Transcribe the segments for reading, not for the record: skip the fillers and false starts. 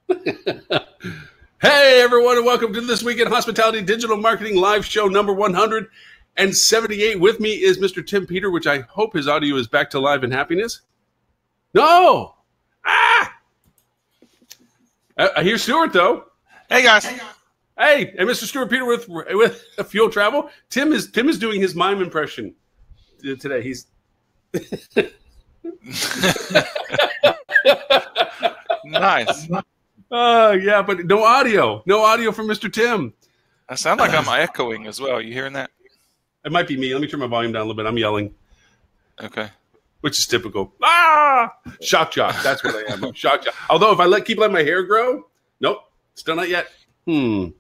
Hey, everyone, and welcome to This Week in Hospitality Digital Marketing Live Show number 178. With me is Mr. Tim Peter, which I hope his audio is back to live and happiness. No! I hear Stuart, though. Hey, guys. Hey, and Mr. Stuart Peter with Fuel Travel. Tim is doing his mime impression today. He's... Nice. Yeah, but no audio. No audio from Mr. Tim. I sound like I'm echoing as well. Are you hearing that? It might be me. Let me turn my volume down a little bit. I'm yelling. Okay. Which is typical. Shock jock. That's what I am. I'm shock jock. Although if I keep letting my hair grow, nope, still not yet. If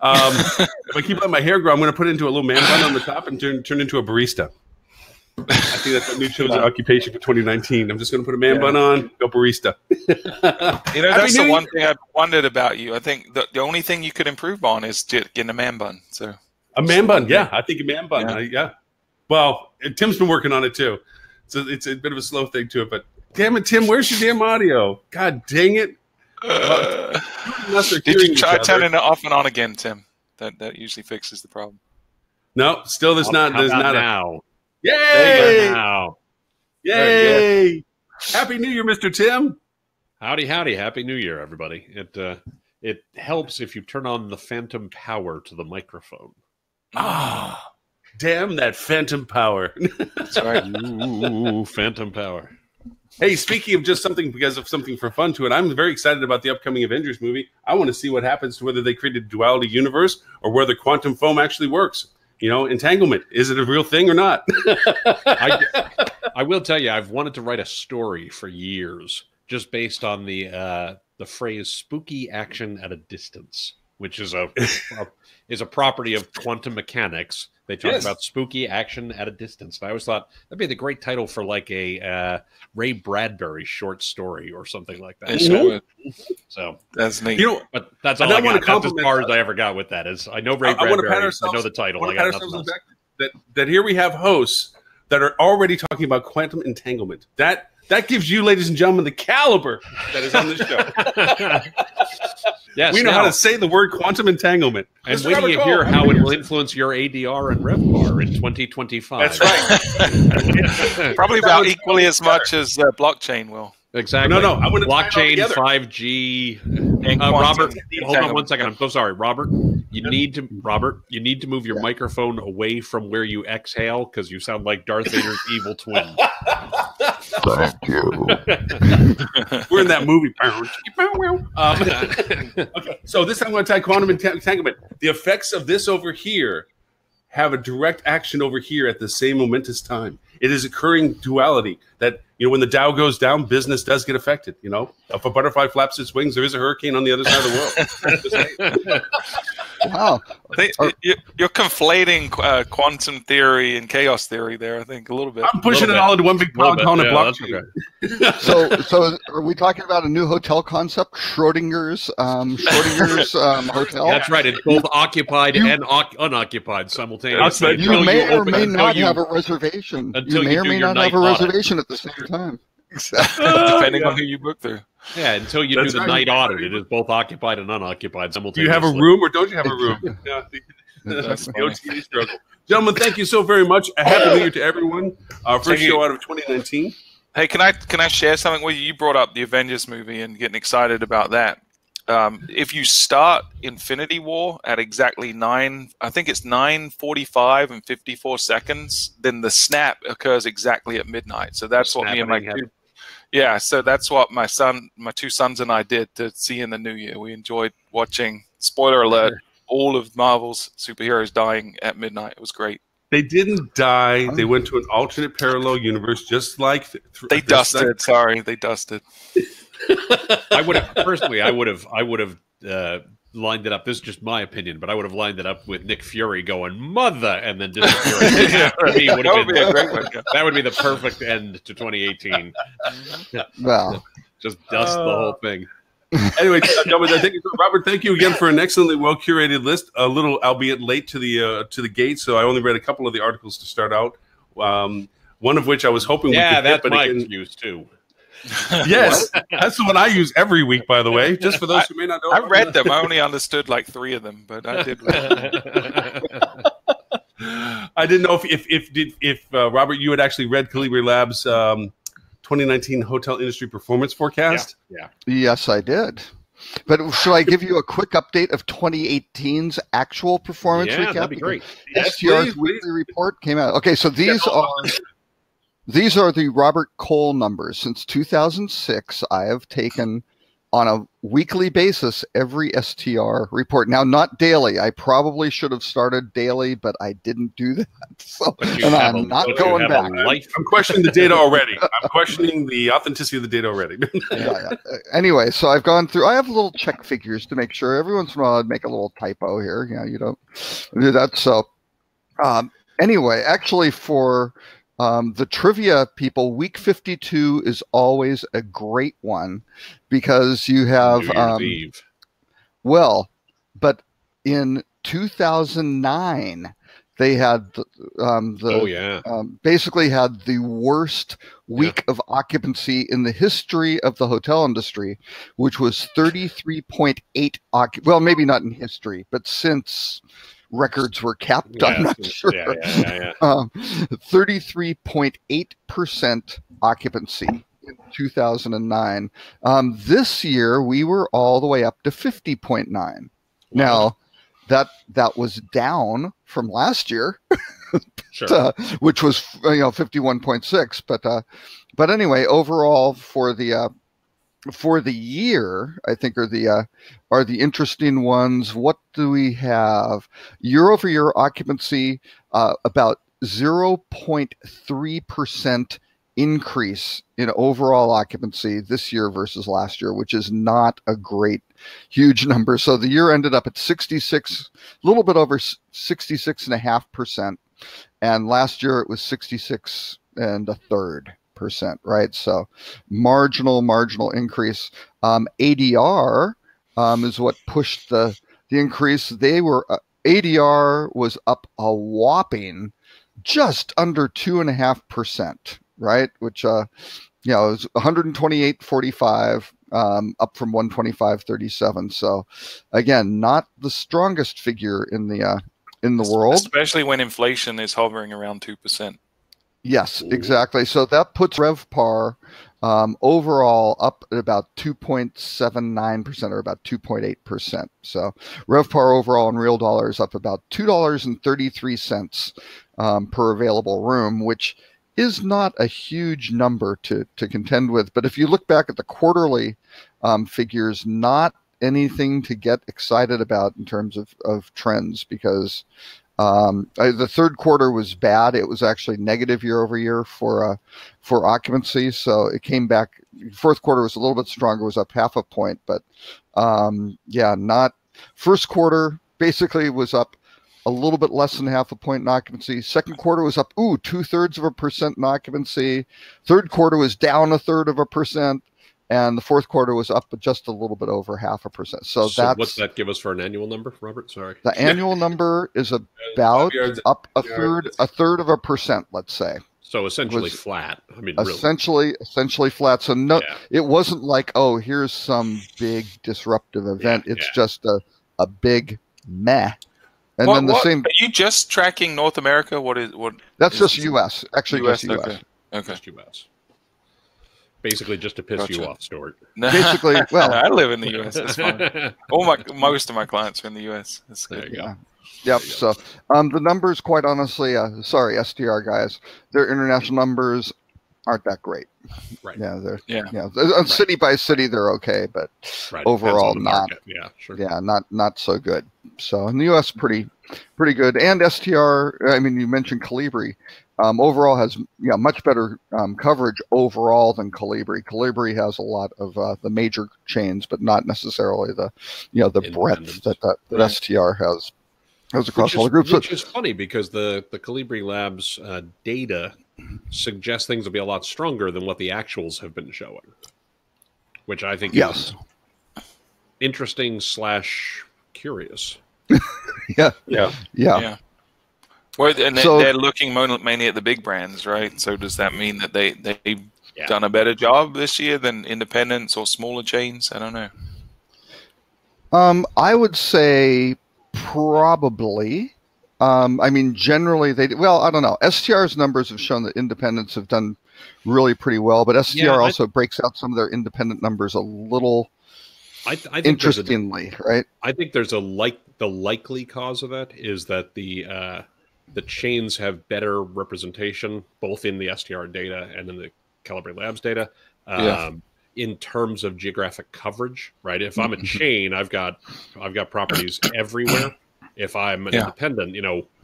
I keep letting my hair grow, I'm going to put it into a little man bun on the top and turn into a barista. I think that's a new chosen occupation for 2019. I'm just going to put a man bun on, go barista. That's the one thing I've wondered about you. I think the only thing you could improve on is getting a man bun. So a man bun, yeah. I think a man bun, yeah. Well, Tim's been working on it too. So it's a bit of a slow thing to it. But damn it, Tim, where's your damn audio? God dang it. Did you try turning it off and on again, Tim? That usually fixes the problem. No, still there's not now. Yay! Now. Yay! Happy New Year, Mr. Tim. Howdy. Happy New Year, everybody. It helps if you turn on the phantom power to the microphone. Damn that phantom power. That's right. Ooh, phantom power. Hey, speaking of just something for fun to it, I'm very excited about the upcoming Avengers movie. I want to see what happens to whether they created a duality universe or whether quantum foam actually works. You know, entanglement. Is it a real thing or not? I will tell you, I've wanted to write a story for years just based on the phrase "spooky action at a distance," which is a property of quantum mechanics. They talk about spooky action at a distance. And I always thought that'd be the great title for like a Ray Bradbury short story or something like that. So that's neat. You know, but that's all I got. That's as far as I ever got with that. Is I know Ray Bradbury. I know the title. I got nothing else. That here we have hosts that are already talking about quantum entanglement. That gives you, ladies and gentlemen, the caliber that is on this show. Yes, we know how to say the word quantum entanglement. And when do you hear how it will influence your ADR and RevPAR in 2025? That's right. Probably about equally as much as blockchain will. Exactly. No. I want to blockchain, 5G. Robert, hold on 1 second. I'm so sorry, Robert. You need to move your microphone away from where you exhale because you sound like Darth Vader's evil twin. Thank you. We're in that movie. Okay, so this time I'm going to tie quantum entanglement. The effects of this over here have a direct action over here at the same momentous time. It is occurring duality that, when the Dow goes down, business does get affected. If a butterfly flaps its wings, there is a hurricane on the other side of the world. Wow. You're conflating quantum theory and chaos theory there, I think, a little bit. I'm pushing it all into one big pile calling it blockchain. Okay. So are we talking about a new hotel concept, Schrodinger's hotel? That's right. It's both occupied and unoccupied simultaneously. You may or may not have a reservation. You may or may not have a reservation at the same time. Depending on who you book through. Yeah, until you do the night audit. It is both occupied and unoccupied simultaneously. Do you have a room or don't you have a room? That's the OTD struggle. Gentlemen, thank you so very much. A happy New Year to everyone. Our first show out of 2019. Hey, can I share something with you? You brought up the Avengers movie and getting excited about that. If you start Infinity War at exactly 9:45 and 54 seconds, then the snap occurs exactly at midnight. So that's what me and my so that's what my two sons and I did to see in the new year. We enjoyed watching, spoiler alert, all of Marvel's superheroes dying at midnight. It was great. They didn't die. They went to an alternate parallel universe, just like they dusted. Sorry, they dusted. I would have lined it up. This is just my opinion, but I would have lined it up with Nick Fury going "mother" and then disappearing. That would be the perfect end to 2018. Wow, just dust the whole thing. Anyway, Robert, thank you again for an excellently well curated list. A little, albeit late to the gate, so I only read a couple of the articles to start out. One of which I was hoping we could that's hit, but my again, excuse too. Yes, that's the one I use every week, by the way, just for those who may not know. I read them. I only understood like 3 of them, but I did read them. I didn't know if Robert, you had actually read Colibri Labs 2019 Hotel Industry Performance Forecast. Yeah. Yes, I did. But should I give you a quick update of 2018's actual performance recap? That'd be great. STR's weekly report came out. Okay, so these are the Robert Cole numbers. Since 2006, I have taken on a weekly basis every STR report. Now, not daily. I probably should have started daily, but I didn't do that. So, and I'm not going back. I'm questioning the data already. I'm questioning the authenticity of the data already. Yeah. Anyway, so I've gone through. I have little check figures to make sure. Every once in a while, I'd make a little typo here. You don't do that. So, anyway, actually, for the trivia people, week 52 is always a great one because you have but in 2009 they had basically had the worst week of occupancy in the history of the hotel industry, which was 33.8 well, maybe not in history, but since records were kept, I'm not sure. 33.8% occupancy in 2009. This year, we were all the way up to 50.9. Wow. Now, that was down from last year, which was 51.6. But anyway, overall for the year, I think are the interesting ones. What do we have? Year-over-year occupancy, about 0.3% increase in overall occupancy this year versus last year, which is not a great, huge number. So the year ended up at 66, a little bit over 66.5%, and last year it was 66 1/3%, right? So marginal increase. ADR is what pushed the increase. They were ADR was up a whopping just under 2.5%, right? Which it was 128.45, up from 125.37. So again, not the strongest figure in the world, especially when inflation is hovering around 2%. Yes, exactly. So that puts RevPAR overall up at about 2.79% or about 2.8%. So RevPAR overall in real dollars up about $2.33 per available room, which is not a huge number to contend with. But if you look back at the quarterly figures, not anything to get excited about in terms of trends, because the third quarter was bad. It was actually negative year-over-year for occupancy. So it came back. Fourth quarter was a little bit stronger, was up 0.5 point, but not. First quarter basically was up a little bit less than 0.5 point in occupancy. Second quarter was up 0.2% in occupancy. Third quarter was down 1/3%. And the fourth quarter was up just a little bit over 0.5%. So what's that give us for an annual number, Robert? Sorry. The annual number is about up a third of a percent, let's say. So essentially flat. I mean, essentially flat. So it wasn't like, here's some big disruptive event. It's just a big meh. And then the same. Are you just tracking North America? That's just U.S. Actually, US, just U.S. Okay. Just U.S. Basically, just to piss you off, Stuart. Basically, well, I live in the U.S. That's fine. Most of my clients are in the U.S. That's good. There you go. Yep. So the numbers, quite honestly, sorry, STR guys, their international numbers aren't that great. Right. City by city, they're okay, but overall not. Yeah, sure. Yeah, not so good. So in the U.S., pretty good. And STR, I mean, you mentioned Colibri. Overall has much better coverage overall than Colibri. Colibri has a lot of the major chains, but not necessarily the breadth that STR has across all the groups. Which is funny because the Colibri Labs data suggests things will be a lot stronger than what the actuals have been showing, which I think is interesting / curious. Yeah. Well, and they're looking mainly at the big brands, right? So does that mean that they done a better job this year than independents or smaller chains? I don't know. I would say probably. I mean, generally they do. Well, I don't know. STR's numbers have shown that independents have done really pretty well, but STR also breaks out some of their independent numbers a little I think interestingly, right? I think there's the likely cause of that is that the chains have better representation both in the STR data and in the Calibrate Labs data. In terms of geographic coverage, right? If I'm a chain, I've got properties everywhere. If I'm an independent,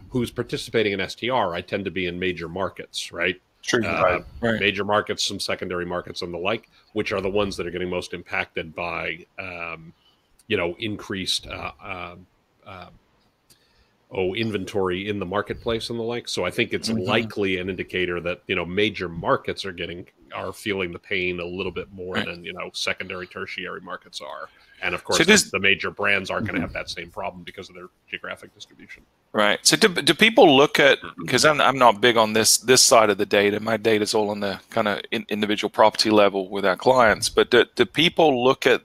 who's participating in STR, I tend to be in major markets, right? True. Right. Major markets, some secondary markets and the like, which are the ones that are getting most impacted by, increased inventory in the marketplace and the like. So I think it's likely an indicator that, major markets are feeling the pain a little bit more than, secondary, tertiary markets are. And of course, the major brands aren't going to have that same problem because of their geographic distribution. Right. So do people look at, because I'm not big on this side of the data. My data's all on the kind of individual property level with our clients. But do people look at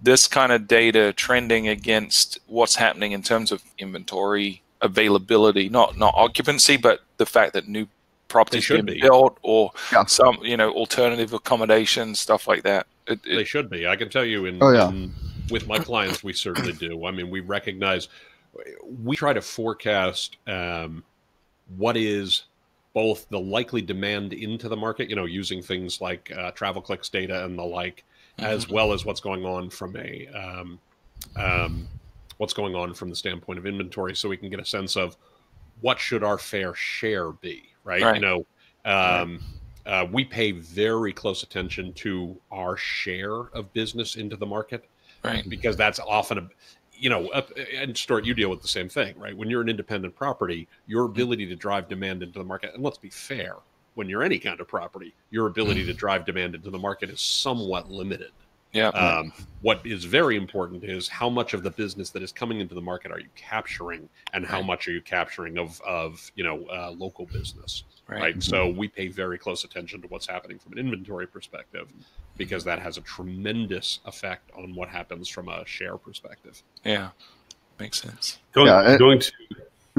this kind of data trending against what's happening in terms of inventory availability, not occupancy, but the fact that new properties being built or some, alternative accommodation, stuff like that? They should be. I can tell you with my clients, we certainly do. I mean, we try to forecast what is both the likely demand into the market, using things like TravelClicks data and the like, as well as what's going on from the standpoint of inventory, so we can get a sense of what should our fair share be, right? We pay very close attention to our share of business into the market, right? Because that's often and Stuart, you deal with the same thing, right? When you're an independent property, your ability to drive demand into the market, and let's be fair, when you're any kind of property, your ability to drive demand into the market is somewhat limited. Yeah. What is very important is how much of the business that is coming into the market are you capturing, and how much are you capturing of local business, right? So we pay very close attention to what's happening from an inventory perspective, because that has a tremendous effect on what happens from a share perspective. Yeah, makes sense.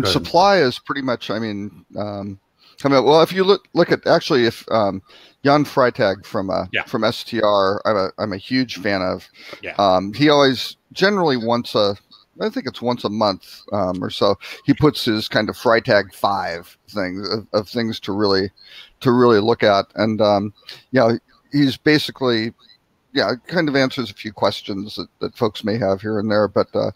Supply is pretty much, well, if you look at actually, if Jan Freitag from STR, I'm a huge fan of. He always generally once a month or so, he puts his kind of Freitag 5 things of things to really look at, and he's basically kind of answers a few questions that folks may have here and there, but the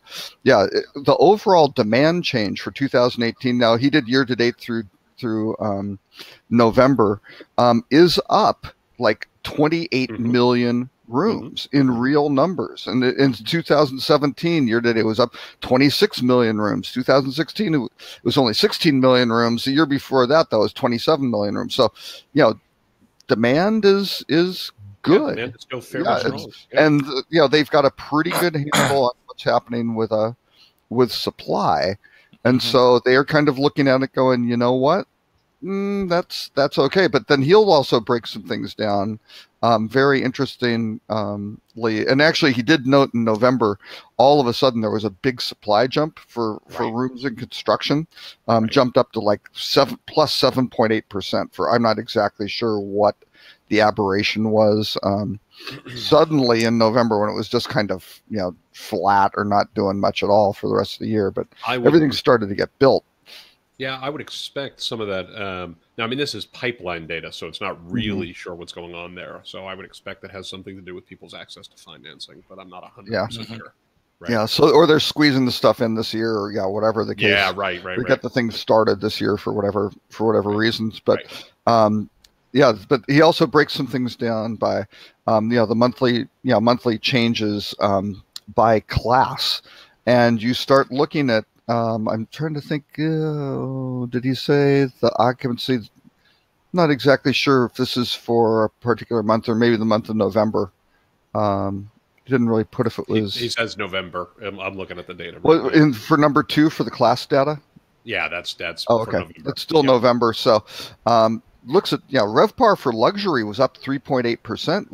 overall demand change for 2018. Now he did year to date through November, is up like 28 million rooms in real numbers. And in 2017, year to date, it was up 26 million rooms. 2016, it was only 16 million rooms. The year before that, was 27 million rooms. So, demand is good. Demand is still fairly strong. And they've got a pretty good handle on what's happening with supply. And so they are kind of looking at it going, you know what? That's okay. But then he'll also break some things down very interestingly. And actually, he did note in November, all of a sudden there was a big supply jump for rooms in construction, jumped up to like plus 7.8% for, I'm not exactly sure what the aberration was. Suddenly in November, when it was just kind of flat or not doing much at all for the rest of the year, but everything started to get built. Yeah, I would expect some of that. Now, I mean, this is pipeline data, so it's not really sure what's going on there. So I would expect that has something to do with people's access to financing, but I'm not 100% sure. Right. Yeah, so or they're squeezing the stuff in this year, or whatever the case. Yeah, right. We get the things started this year for whatever reasons, but. But he also breaks some things down by, the monthly changes by class, and you start looking at. I'm trying to think. Did he say the occupancy? Not exactly sure if this is for a particular month or maybe the month of November. He didn't really put if it was. He says November. I'm looking at the data. Well, for number 2 for the class data. Yeah, that's. Oh, okay. It's still November. So, looks at RevPAR for luxury was up 3.8%,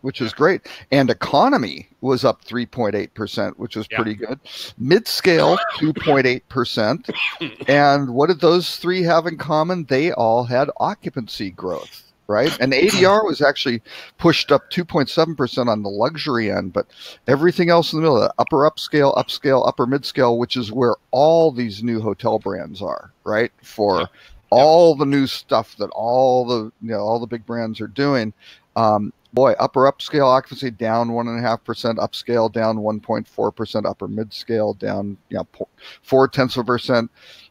which is great, and economy was up 3.8%, which is pretty good. Mid-scale 2.8%, and what did those three have in common? They all had occupancy growth. Right, and ADR was actually pushed up 2.7% on the luxury end, but everything else in the middle, the upper upscale, upper mid-scale, which is where all these new hotel brands are, right? For all the new stuff that all the big brands are doing. Upper upscale occupancy down 1.5%, upscale down 1.4%, upper mid-scale down 0.4%.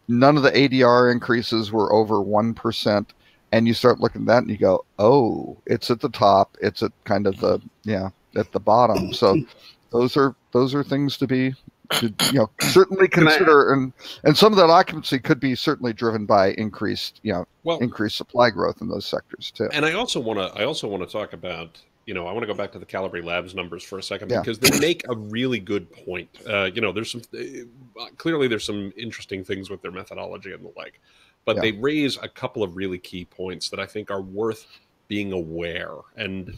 None of the ADR increases were over 1%. And you start looking at that and you go, oh, it's at the top. It's at kind of at the bottom. So those are things to certainly consider. And some of that occupancy could be certainly driven by increased supply growth in those sectors too. And I also want to talk about, I want to go back to the Calibre Labs numbers for a second, because they make a really good point. There's clearly some interesting things with their methodology and the like. But they raise a couple of really key points that I think are worth being aware, and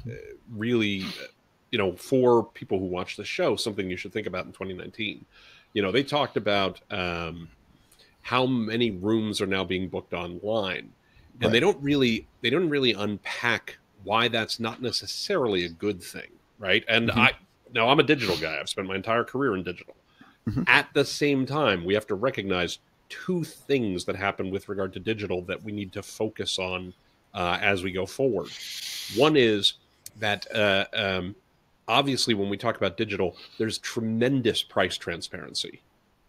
really, for people who watch the show, something you should think about in 2019. They talked about how many rooms are now being booked online, and they don't really unpack why that's not necessarily a good thing, right? And I'm a digital guy. I've spent my entire career in digital. At the same time, we have to recognize two things that happen with regard to digital that we need to focus on as we go forward. One is that obviously when we talk about digital, there's tremendous price transparency,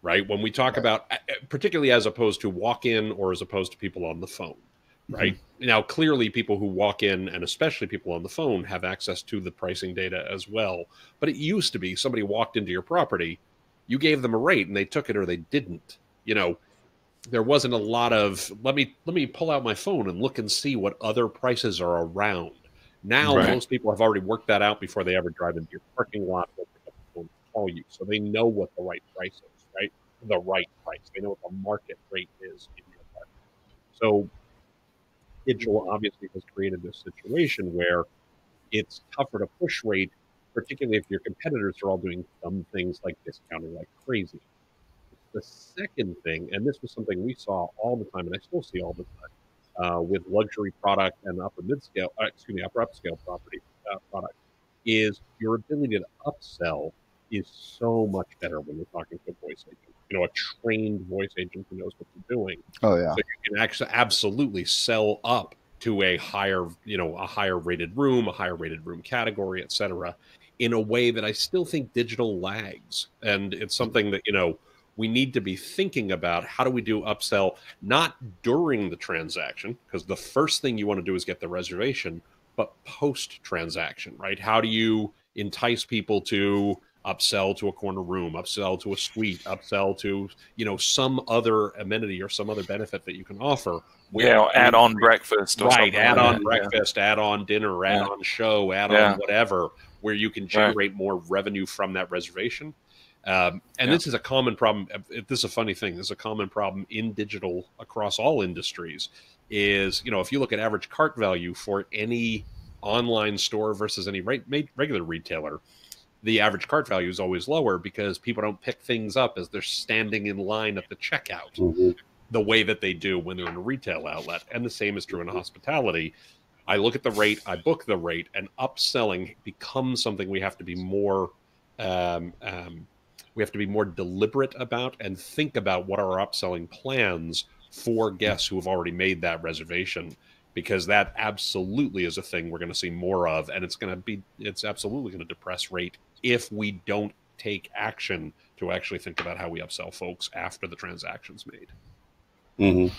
right? When we talk about, particularly as opposed to walk-in or as opposed to people on the phone, right? Now, clearly people who walk in, and especially people on the phone, have access to the pricing data as well. But it used to be somebody walked into your property, you gave them a rate and they took it or they didn't. There wasn't a lot of, let me pull out my phone and look and see what other prices are around. Now, most people have already worked that out before they ever drive into your parking lot or pick up the phone and call you. So they know what the right price is, right? The right price. They know what the market rate is in your market. So digital obviously has created this situation where it's tougher to push rate, particularly if your competitors are all doing dumb things like discounting like crazy. The second thing, and this was something we saw all the time, and I still see all the time with luxury product and upper upscale property product, is your ability to upsell is so much better when you're talking to a voice agent. A trained voice agent who knows what they're doing. Oh yeah. So you can actually absolutely sell up to a higher rated room, a higher rated room category, etc., in a way that I still think digital lags, and it's something that we need to be thinking about. How do we do upsell, not during the transaction, because the first thing you want to do is get the reservation, but post-transaction, right? How do you entice people to upsell to a corner room, upsell to a suite, upsell to, some other amenity or some other benefit that you can offer? Add on breakfast. Right, add on breakfast, add on dinner, add on show, add on whatever, where you can generate more revenue from that reservation. This is a common problem. This is a funny thing. This is a common problem in digital across all industries is, if you look at average cart value for any online store versus any regular retailer, the average cart value is always lower because people don't pick things up as they're standing in line at the checkout the way that they do when they're in a retail outlet. And the same is true in hospitality. I look at the rate, I book the rate, and upselling becomes something we have to be more deliberate about and think about what are our upselling plans for guests who have already made that reservation, because that absolutely is a thing we're going to see more of, and it's absolutely going to depress rate if we don't take action to actually think about how we upsell folks after the transaction's made. Going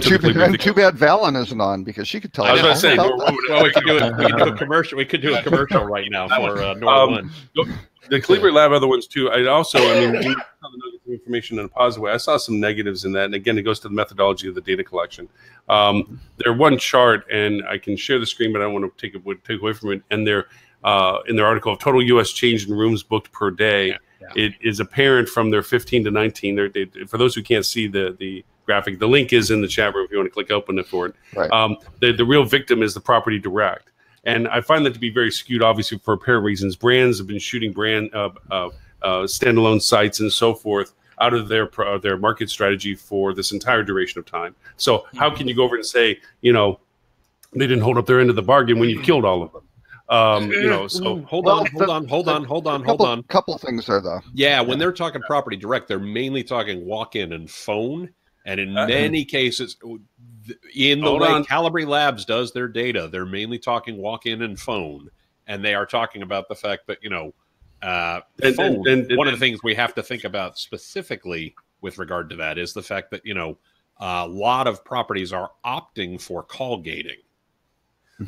to too bad Valen isn't on, because she could tell us. I was going to say, well, we could do a commercial. We could do a commercial right now for Norman. The Calibre Lab, other ones too. You saw the information in a positive way. I saw some negatives in that, and again, it goes to the methodology of the data collection. Their one chart, and I can share the screen, but I don't want to take away from it. And in their article of total U.S. change in rooms booked per day, it is apparent from their 15 to 19. For those who can't see the graphic. The link is in the chat room if you want to click open it for it. Right. The real victim is the property direct. And I find that to be very skewed, obviously, for a pair of reasons. Brands have been shooting standalone sites and so forth out of their market strategy for this entire duration of time. So how can you go over and say, you know, they didn't hold up their end of the bargain when you killed all of them? You know, so hold on. Couple things there, though. Yeah, when they're talking property direct, they're mainly talking walk-in and phone, and in many cases, in the way Calibri Labs does their data, they're mainly talking walk-in and phone, and they are talking about the fact that, you know, phone. One of the things we have to think about specifically with regard to that is the fact that, you know, a lot of properties are opting for call gating.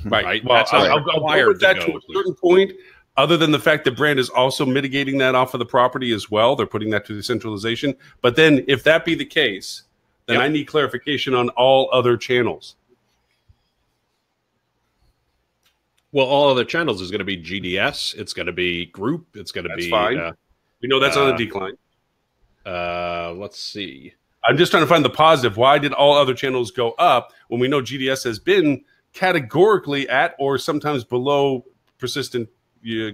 Right. Well, I'll go with that to a certain point. Other than the fact that brand is also mitigating that off of the property as well, they're putting that to the centralization. But then, if that be the case, then I need clarification on all other channels. Well, all other channels is going to be GDS. It's going to be group. It's going to be fine. We know that's on a decline. Let's see. I'm just trying to find the positive. Why did all other channels go up when we know GDS has been categorically at or sometimes below persistent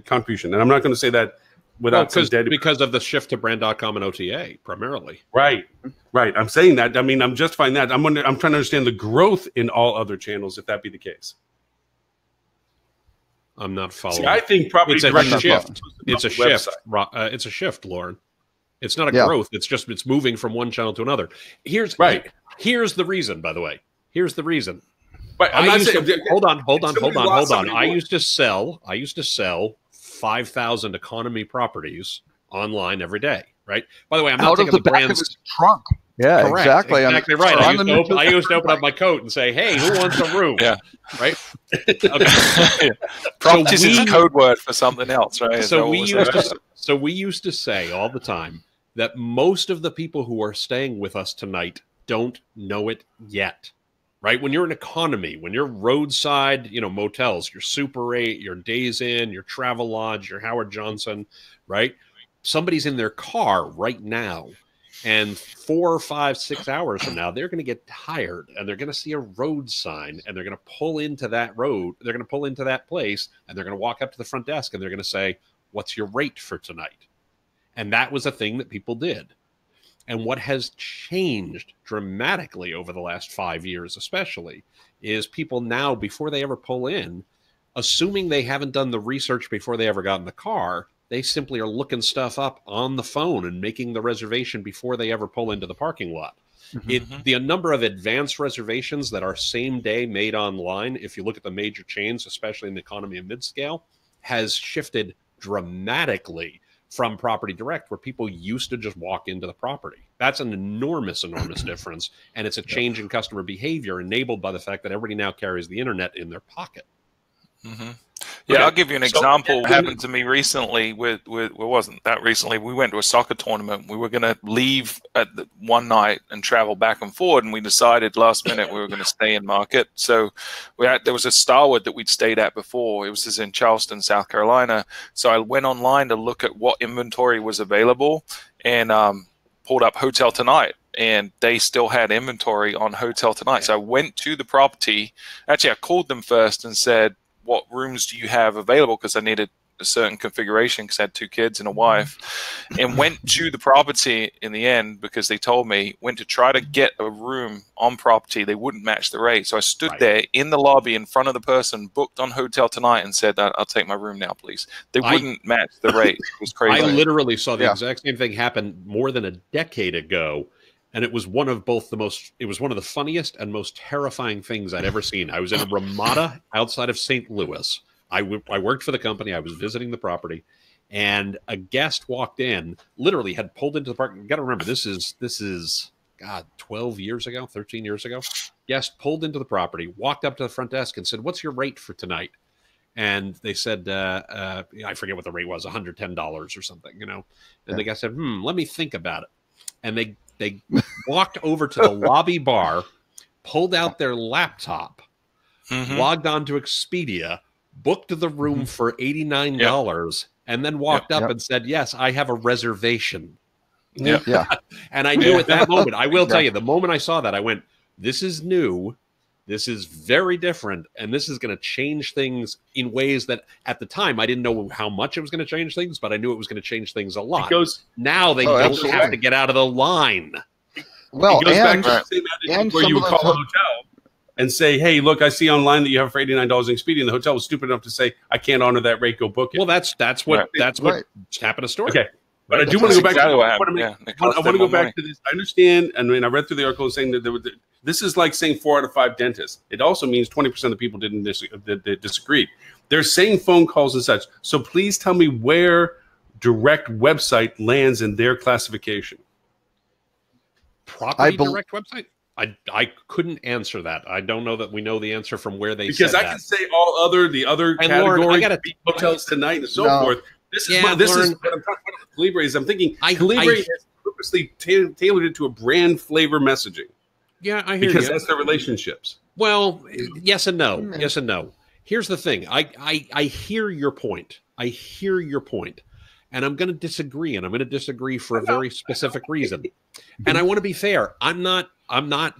contribution? And I'm not going to say that without some data, because of the shift to brand.com and OTA primarily. Right. I'm saying that. I mean, I'm justifying that. I'm trying to understand the growth in all other channels, if that be the case. I'm not following. See, I think property it's a direct shift. It's a shift. It's a shift, Lauren. It's not a growth. It's moving from one channel to another. Here's the reason, by the way. Here's the reason. But hold on. I used to sell 5,000 economy properties online every day, right? By the way, I'm not taking the brand's trunk. Yeah, correct, exactly right. I used to open up my coat and say, "Hey, who wants a room?" Yeah, right. Okay. Properties is a code word for something else, right? So we used to say all the time that most of the people who are staying with us tonight don't know it yet. Right? When you're an economy, when you're roadside, you know, motels, your Super 8, your Days Inn, your Travel Lodge, your Howard Johnson, right? Somebody's in their car right now, and 4, 5, 6 hours from now, they're going to get tired, and they're going to see a road sign, and they're going to pull into that road. They're going to pull into that place, and they're going to walk up to the front desk, and they're going to say, "What's your rate for tonight?" And that was a thing that people did. And what has changed dramatically over the last 5 years, especially, is people now, before they ever pull in, assuming they haven't done the research before they ever got in the car, they simply are looking stuff up on the phone and making the reservation before they ever pull into the parking lot. The number of advanced reservations that are same day made online, if you look at the major chains, especially in the economy and mid-scale, has shifted dramatically from property direct, where people used to just walk into the property. That's an enormous difference. And it's a change in customer behavior enabled by the fact that everybody now carries the internet in their pocket. Yeah, I'll give you an example. It happened to me recently with wasn't that recently. We went to a soccer tournament. We were going to leave at one night and travel back and forward, and we decided last minute we were going to stay in market. So there was a Starwood that we'd stayed at before. It was in Charleston, South Carolina. So I went online to look at what inventory was available and pulled up Hotel Tonight. And they still had inventory on Hotel Tonight. So I went to the property. Actually, I called them first and said, "What rooms do you have available?" Because I needed a certain configuration because I had 2 kids and a wife, and went to the property in the end because they told me, went to try to get a room on property. They wouldn't match the rate. So I stood there in the lobby in front of the person booked on Hotel Tonight and said, "I'll take my room now, please." They wouldn't match the rate. It was crazy. I literally saw the exact same thing happen more than a decade ago. And it was one of the funniest and most terrifying things I'd ever seen. I was in a Ramada outside of St. Louis. I worked for the company. I was visiting the property, and a guest walked in, literally had pulled into the park. You got to remember, this is 12 years ago, 13 years ago. Guest pulled into the property, walked up to the front desk and said, "What's your rate for tonight?" And they said, I forget what the rate was, $110 or something, you know. And the guy said, "Let me think about it." And they walked over to the lobby bar, pulled out their laptop, logged on to Expedia, booked the room for $89, and then walked up and said, "Yes, I have a reservation." Yeah. And I knew at that moment, I will tell you, the moment I saw that, I went, this is new. This is very different. And this is going to change things in ways that at the time, I didn't know how much it was going to change things, but I knew it was going to change things a lot. Now they don't have to get out of the line. Well, it goes back to the same attitude where you would call a hotel and say, hey, look, I see online that you have for $89 in Expedia, and the hotel was stupid enough to say, I can't honor that rate, go book it. Well, that's what happened to Story. Okay. But I do want to go back to I want to go back to this. I understand, and I read through the article saying that this is like saying 4 out of 5 dentists. It also means 20% of the people didn't disagree. They're saying phone calls and such. So please tell me where direct website lands in their classification. Property direct website? I couldn't answer that. I don't know that we know the answer from where they because said I can say all the other categories, hotels tonight and so forth. This is what I'm talking about with Calibre is I'm thinking Calibre has purposely tailored it to a brand flavor messaging. Yeah, I hear because that's their relationships. Well, yes and no. Yes and no. Here's the thing. I hear your point. I hear your point. And I'm going to disagree, and I'm going to disagree for a very specific reason. And I want to be fair. I'm not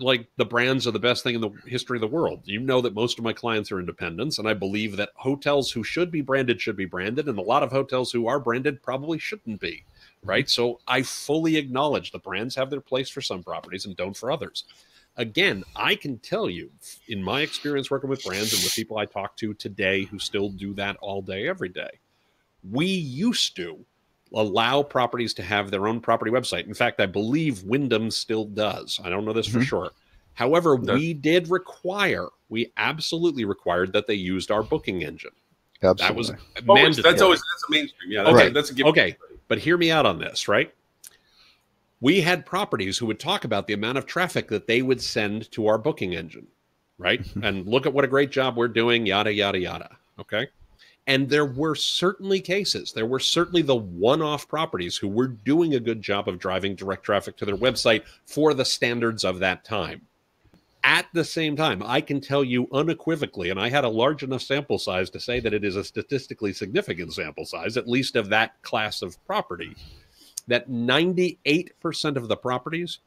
like the brands are the best thing in the history of the world. You know that most of my clients are independents, and I believe that hotels who should be branded, and a lot of hotels who are branded probably shouldn't be, right? So I fully acknowledge the brands have their place for some properties and don't for others. Again, I can tell you, in my experience working with brands and with people I talk to today who still do that all day, every day, we used to allow properties to have their own property website. In fact, I believe Wyndham still does. I don't know this for sure. However, we absolutely required that they used our booking engine. Absolutely. That was mandatory. That's a mainstream. Yeah, that's a given. Okay, but hear me out on this, right? We had properties who would talk about the amount of traffic that they would send to our booking engine, right? And look at what a great job we're doing, yada, yada, yada, okay? And there were certainly cases, there were certainly the one-off properties who were doing a good job of driving direct traffic to their website for the standards of that time. At the same time, I can tell you unequivocally, and I had a large enough sample size to say that it is a statistically significant sample size, at least of that class of property, that 98% of the properties,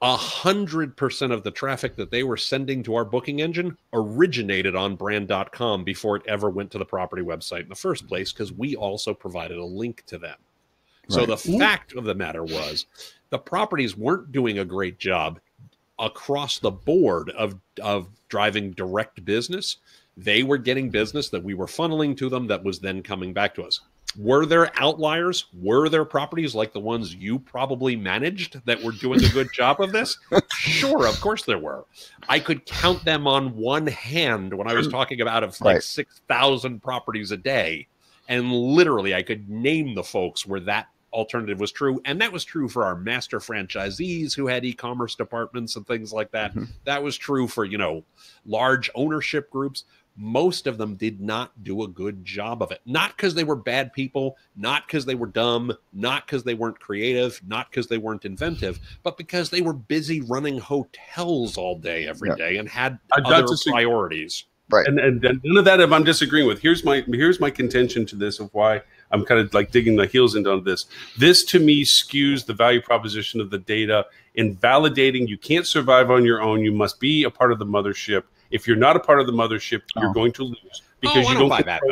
100% of the traffic that they were sending to our booking engine originated on brand.com before it ever went to the property website in the first place, because we also provided a link to them. Right. So the fact of the matter was the properties weren't doing a great job across the board of driving direct business. They were getting business that we were funneling to them that was then coming back to us. Were there outliers? Were there properties like the ones you probably managed that were doing a good job of this? Sure, of course there were. I could count them on one hand when I was talking about like 6,000 properties a day. And literally, I could name the folks where that alternative was true. And that was true for our master franchisees who had e-commerce departments and things like that. That was true for, large ownership groups. Most of them did not do a good job of it. Not because they were bad people, not because they were dumb, not because they weren't creative, not because they weren't inventive, but because they were busy running hotels all day, every day, and had other priorities. Right. And none of that I'm disagreeing with. Here's my contention to this of why I'm kind of like digging my heels into this. This to me skews the value proposition of the data in validating you can't survive on your own. You must be a part of the mothership. If you're not a part of the mothership, you're going to lose because you don't buy that.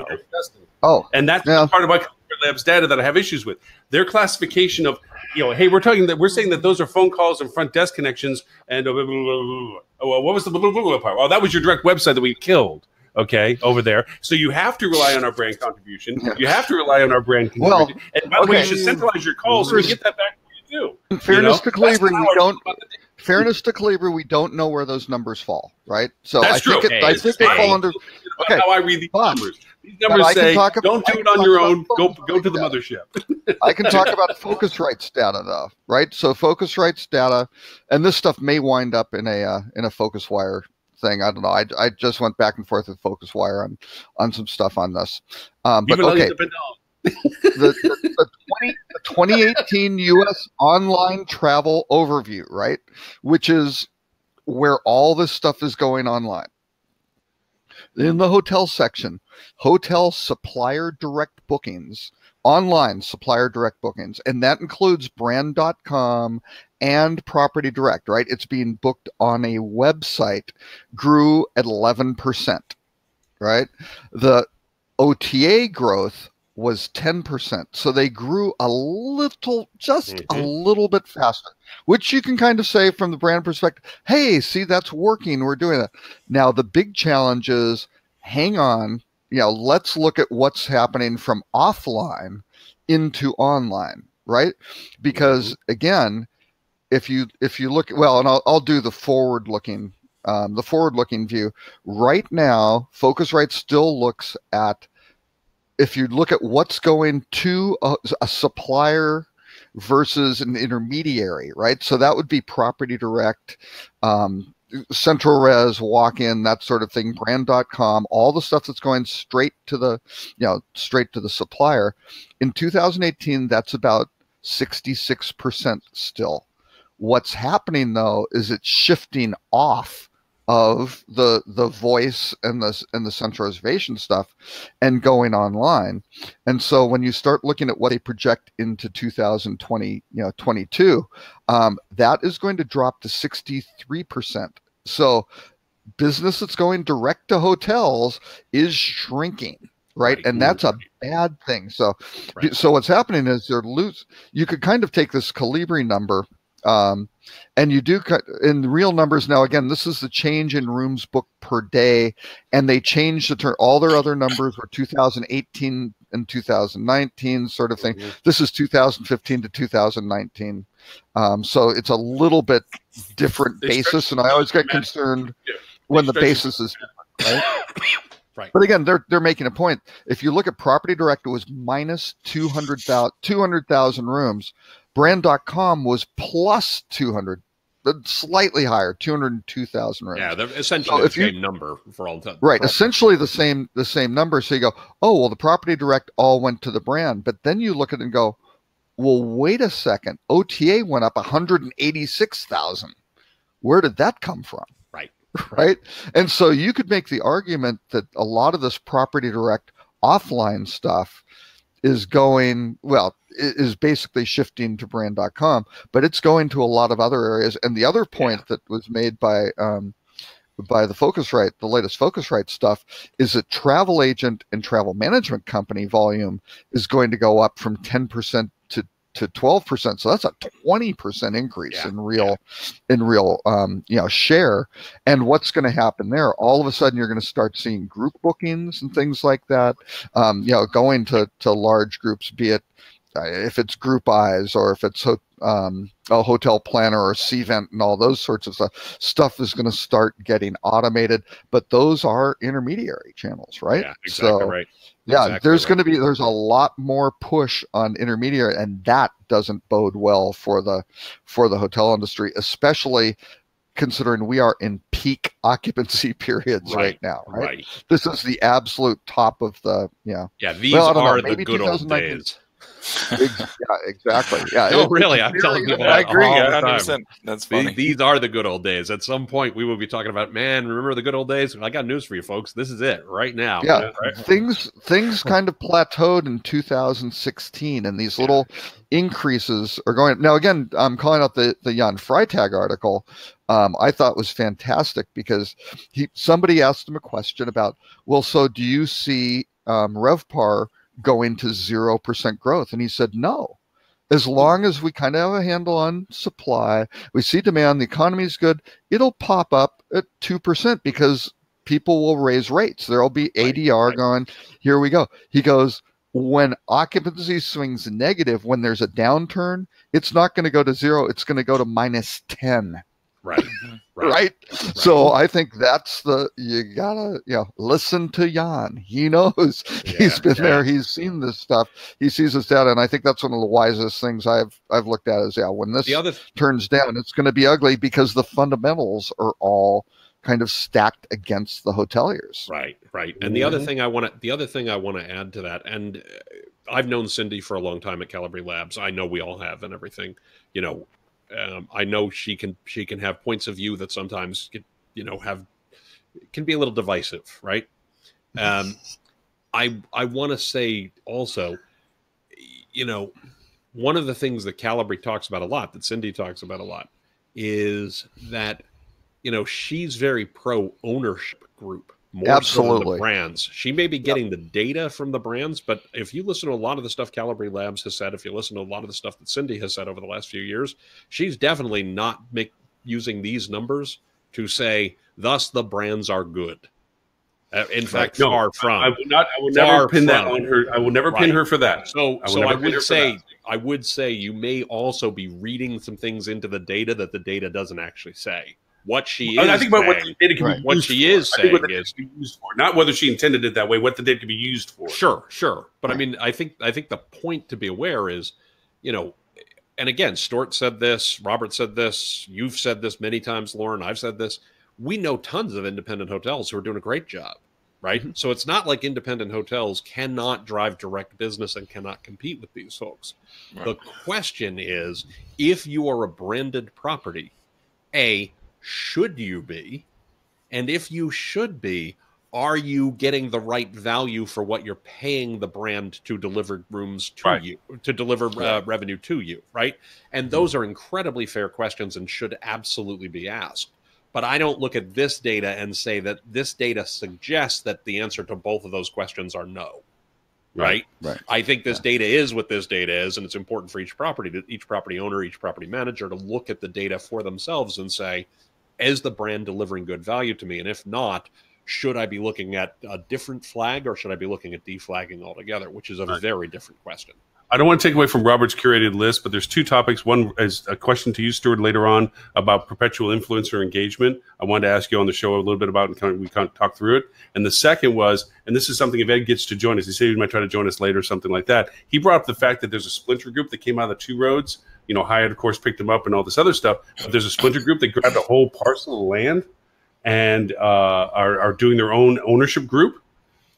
And that's part of my Labs data that I have issues with. Their classification of, hey, we're saying that those are phone calls and front desk connections and what was the part? Well, that was your direct website that we killed. Okay, over there. So you have to rely on our brand contribution. You have to rely on our brand contribution. And by the way, you should centralize your calls so you get that back when you do. In fairness to Calibre, we don't know where those numbers fall, right? So that's I think true. I think they fall under. Okay, how I read these numbers. These numbers say, don't do it on your own. Go to the mothership. I can talk about Focusrite's data, though, right? So Focusrite's data, and this stuff may wind up in a FocusWire thing. I don't know. I just went back and forth with FocusWire on some stuff on this. But okay. The 2018 U.S. online travel overview, right? Which is where all this stuff is going online. In the hotel section, hotel supplier direct bookings online supplier direct bookings, and that includes brand.com and property direct, right? It's being booked on a website, grew at 11%, right? The OTA growth was 10%. So they grew a little, just a little bit faster, which you can kind of say from the brand perspective, hey, see, that's working. We're doing it. Now, the big challenge is, hang on, let's look at what's happening from offline into online, right? Because again, if you look, well, and I'll do the forward-looking view. Right now, Focusrite still looks at, if you look at what's going to a supplier versus an intermediary, right? So that would be property direct, central res, walk-in, that sort of thing, brand.com, all the stuff that's going straight to the supplier. In 2018, that's about 66% still. What's happening though is it's shifting off of the voice and the central reservation stuff and going online. And so when you start looking at what they project into 2022, that is going to drop to 63%. So business that's going direct to hotels is shrinking. Right. And that's a bad thing. So what's happening is you could kind of take this Colibri number, and you do cut in real numbers. Now, again, this is the change in rooms booked per day, and they changed the term. All their other numbers were 2018 and 2019 sort of thing. This is 2015 to 2019. So it's a little bit different basis. And I always get concerned when the basis is different, right? Right. But again, they're making a point. If you look at property direct, it was minus 200,000 rooms. Brand.com was plus 200, slightly higher, 202,000 rooms. Yeah, they're essentially the same number for all time. Right, essentially the same number. So you go, oh, well, the property direct all went to the brand. But then you look at it and go, well, wait a second. OTA went up 186,000. Where did that come from? Right. And so you could make the argument that a lot of this property direct offline stuff is basically shifting to brand.com, but it's going to a lot of other areas. And the other point that was made by the Focusrite, the latest Focusrite stuff, is that travel agent and travel management company volume is going to go up from 10% to 12%. So that's a 20% increase in real share. And what's going to happen there? All of a sudden, you're going to start seeing group bookings and things like that. Going to large groups, be it if it's Group Eyes or if it's a hotel planner or Cvent and all those sorts of stuff is going to start getting automated. But those are intermediary channels, right? Yeah, exactly right. Yeah, exactly there's a lot more push on intermediary, and that doesn't bode well for the hotel industry, especially considering we are in peak occupancy periods right now. Right? This is the absolute top of the these are the good old days. Exactly. Yeah. No, really, I'm telling you. I agree. 100%. That's funny. These are the good old days. At some point, we will be talking about, man, remember the good old days? I got news for you, folks. This is it right now. Yeah. Right? Things kind of plateaued in 2016, and these little increases are going. Now, again, I'm calling out the Jan Freitag article. I thought was fantastic because somebody asked him a question about, well, so do you see RevPAR going to 0% growth? And he said, no, as long as we kind of have a handle on supply, we see demand, the economy is good, it'll pop up at 2% because people will raise rates. There'll be ADR going, here we go. He goes, when occupancy swings negative, when there's a downturn, it's not going to go to 0. It's going to go to -10. Right. So I think that's you gotta listen to Jan. He knows. He's been there. He's seen this stuff. He sees this data, and I think that's one of the wisest things I've looked at is when this turns down, it's going to be ugly because the fundamentals are all kind of stacked against the hoteliers. Right. And the other thing I want to add to that, and I've known Cindy for a long time at Calibri Labs. I know we all have and everything. I know she can have points of view that sometimes can be a little divisive, right? I want to say also, you know, one of the things that Calibre talks about a lot, that Cindy talks about a lot, is that, you know, she's very pro ownership group. More so than the brands. She may be getting the data from the brands, but if you listen to a lot of the stuff Calibre Labs has said, if you listen to a lot of the stuff that Cindy has said over the last few years, she's definitely not using these numbers to say, thus the brands are good. In fact, no, far from. I will never pin that on her. I will never pin her for that. So I would say you may also be reading some things into the data that the data doesn't actually say. What she is, I think about what the data can be what used she for. is saying is be used for, not whether she intended it that way. What the data can be used for. Sure. But I mean, I think the point to be aware is, you know, and again, Stort said this, Robert said this, you've said this many times, Lauren, I've said this. We know tons of independent hotels who are doing a great job, right? Mm-hmm. So it's not like independent hotels cannot drive direct business and cannot compete with these folks. Right. The question is, if you are a branded property, should you be? And if you should be, are you getting the right value for what you're paying the brand to deliver rooms to you, to deliver revenue to you, right? And those are incredibly fair questions and should absolutely be asked. But I don't look at this data and say that this data suggests that the answer to both of those questions are no. Right. I think this data is what this data is, and it's important for each property owner, each property manager to look at the data for themselves and say, is the brand delivering good value to me? And if not, should I be looking at a different flag or should I be looking at deflagging altogether, which is a very different question. I don't want to take away from Robert's curated list, but there's two topics. One is a question to you, Stuart, later on about perpetual influencer engagement. I wanted to ask you on the show a little bit about, and we can't talk through it. And the second was, and this is something if Ed gets to join us, he said he might try to join us later or something like that. He brought up the fact that there's a splinter group that came out of the two roads. You know, Hyatt, of course, picked them up and all this other stuff. But there's a splinter group that grabbed a whole parcel of land and are doing their own ownership group.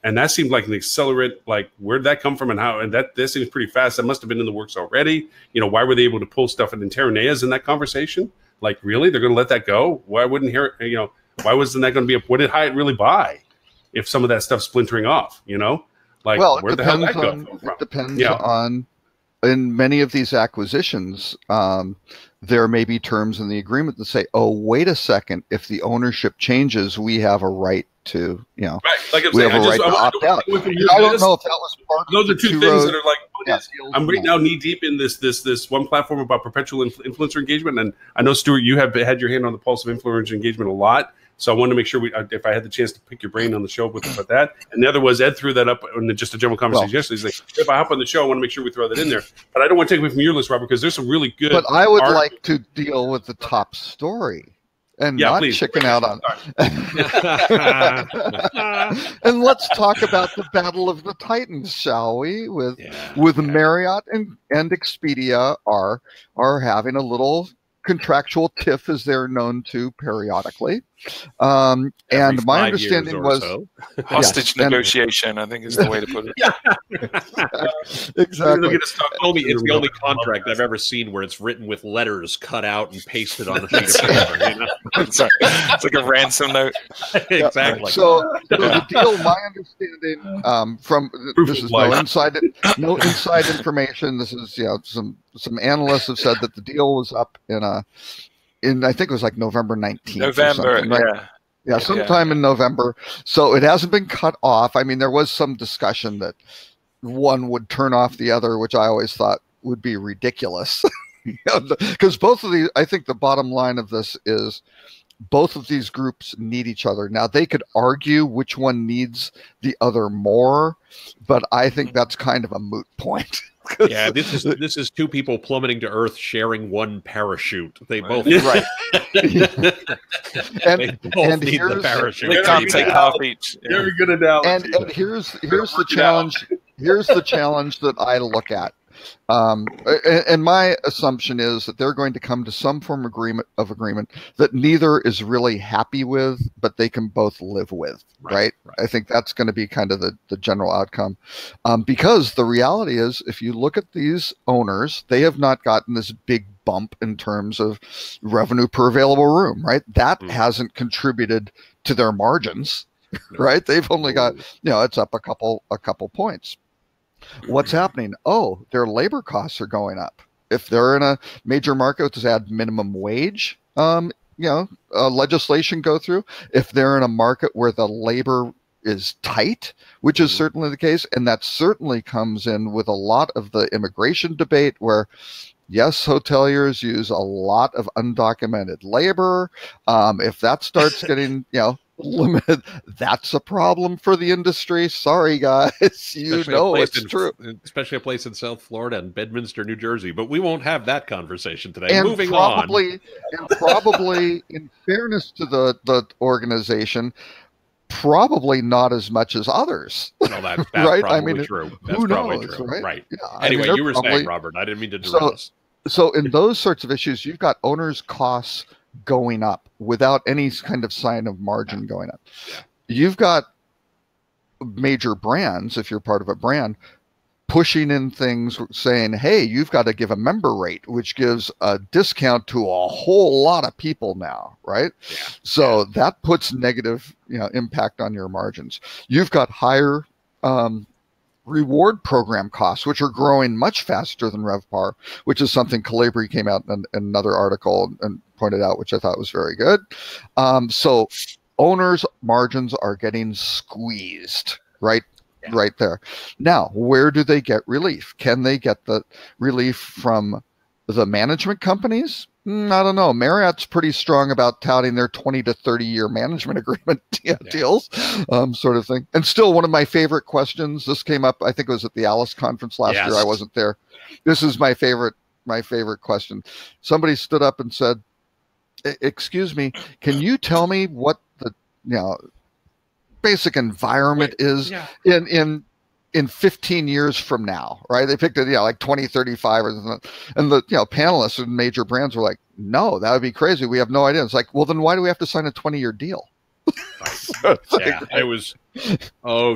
And that seemed like an accelerant. Like, where did that come from and how? And that seems pretty fast. That must have been in the works already. You know, why were they able to pull stuff? And Terranea's in that conversation? Like, really? They're going to let that go? Why wouldn't why wasn't that going to be what did Hyatt really buy if some of that stuff's splintering off, you know? Like, well, where the hell did that go from? It depends on, in many of these acquisitions, there may be terms in the agreement that say, oh, wait a second, if the ownership changes, we have a right to, you know, like we have a right to opt out. I don't know if that was part of those are two things that are like, I'm right now knee deep in this one platform about perpetual influencer engagement. And I know, Stuart, you have had your hand on the pulse of influencer engagement a lot. So I wanted to make sure if I had the chance to pick your brain on the show about that. And the other was Ed threw that up in just a general conversation yesterday. He's like, if I hop on the show, I want to make sure we throw that in there. But I don't want to take away from your list, Robert, because there's some really good. But I would like to deal with the top story and not chicken out on. And let's talk about the Battle of the Titans, shall we? With Marriott and Expedia are having a little contractual tiff, as they're known to periodically. And my understanding was hostage negotiation, I think is the way to put it. Exactly. It's the only contract I've ever seen where it's written with letters cut out and pasted on a sheet of paper. You know? It's like a ransom note. Exactly. So the deal, my understanding from this is no inside information. This is some analysts have said that the deal was up in I think it was like November 19th. November, right? Yeah, sometime in November. So it hasn't been cut off. I mean, there was some discussion that one would turn off the other, which I always thought would be ridiculous. Because both of these, I think the bottom line of this is both of these groups need each other. Now, they could argue which one needs the other more, but I think that's kind of a moot point. Yeah, this is two people plummeting to earth sharing one parachute. They both and need the parachute. They can't take half each. Very good analogy. And here's the challenge. Here's the challenge that I look at. And my assumption is that they're going to come to some form of agreement that neither is really happy with, but they can both live with, right? I think that's going to be kind of the general outcome. Because the reality is, if you look at these owners, they have not gotten this big bump in terms of revenue per available room, right? That hasn't contributed to their margins, right? They've only got, it's up a couple points. What's happening? Oh, their labor costs are going up. If they're in a major market, to add minimum wage, legislation go through. If they're in a market where the labor is tight, which is certainly the case, and that certainly comes in with a lot of the immigration debate where, yes, hoteliers use a lot of undocumented labor. If that starts getting, limited, that's a problem for the industry. Sorry, guys. It's true. Especially a place in South Florida and Bedminster, New Jersey. But we won't have that conversation today. And Moving on. And probably, in fairness to the organization, probably not as much as others. No, that's right? Probably true. That's who probably knows, true. Right? Yeah, anyway, you were saying, Robert, I didn't mean to derail us. So in those sorts of issues, you've got owners' costs going up without any kind of sign of margin going up. Yeah. You've got major brands, if you're part of a brand, pushing in things saying, hey, you've got to give a member rate, which gives a discount to a whole lot of people now, right? Yeah. So that puts negative impact on your margins. You've got higher reward program costs, which are growing much faster than RevPAR, which is something Calabri came out in another article and pointed out, which I thought was very good. So owners' margins are getting squeezed, right? Yeah. Right there. Now, where do they get relief? Can they get the relief from the management companies? I don't know. Marriott's pretty strong about touting their 20 to 30-year management agreement deals, sort of thing. And still, one of my favorite questions. This came up, I think it was at the Alice conference last year. I wasn't there. This is my favorite question. Somebody stood up and said, "Excuse me, can you tell me what the basic environment is in 15 years from now?" Right? They picked it, like 2035 or something. And the panelists and major brands were like, "No, that would be crazy. We have no idea." It's like, well, then why do we have to sign a 20-year deal? It was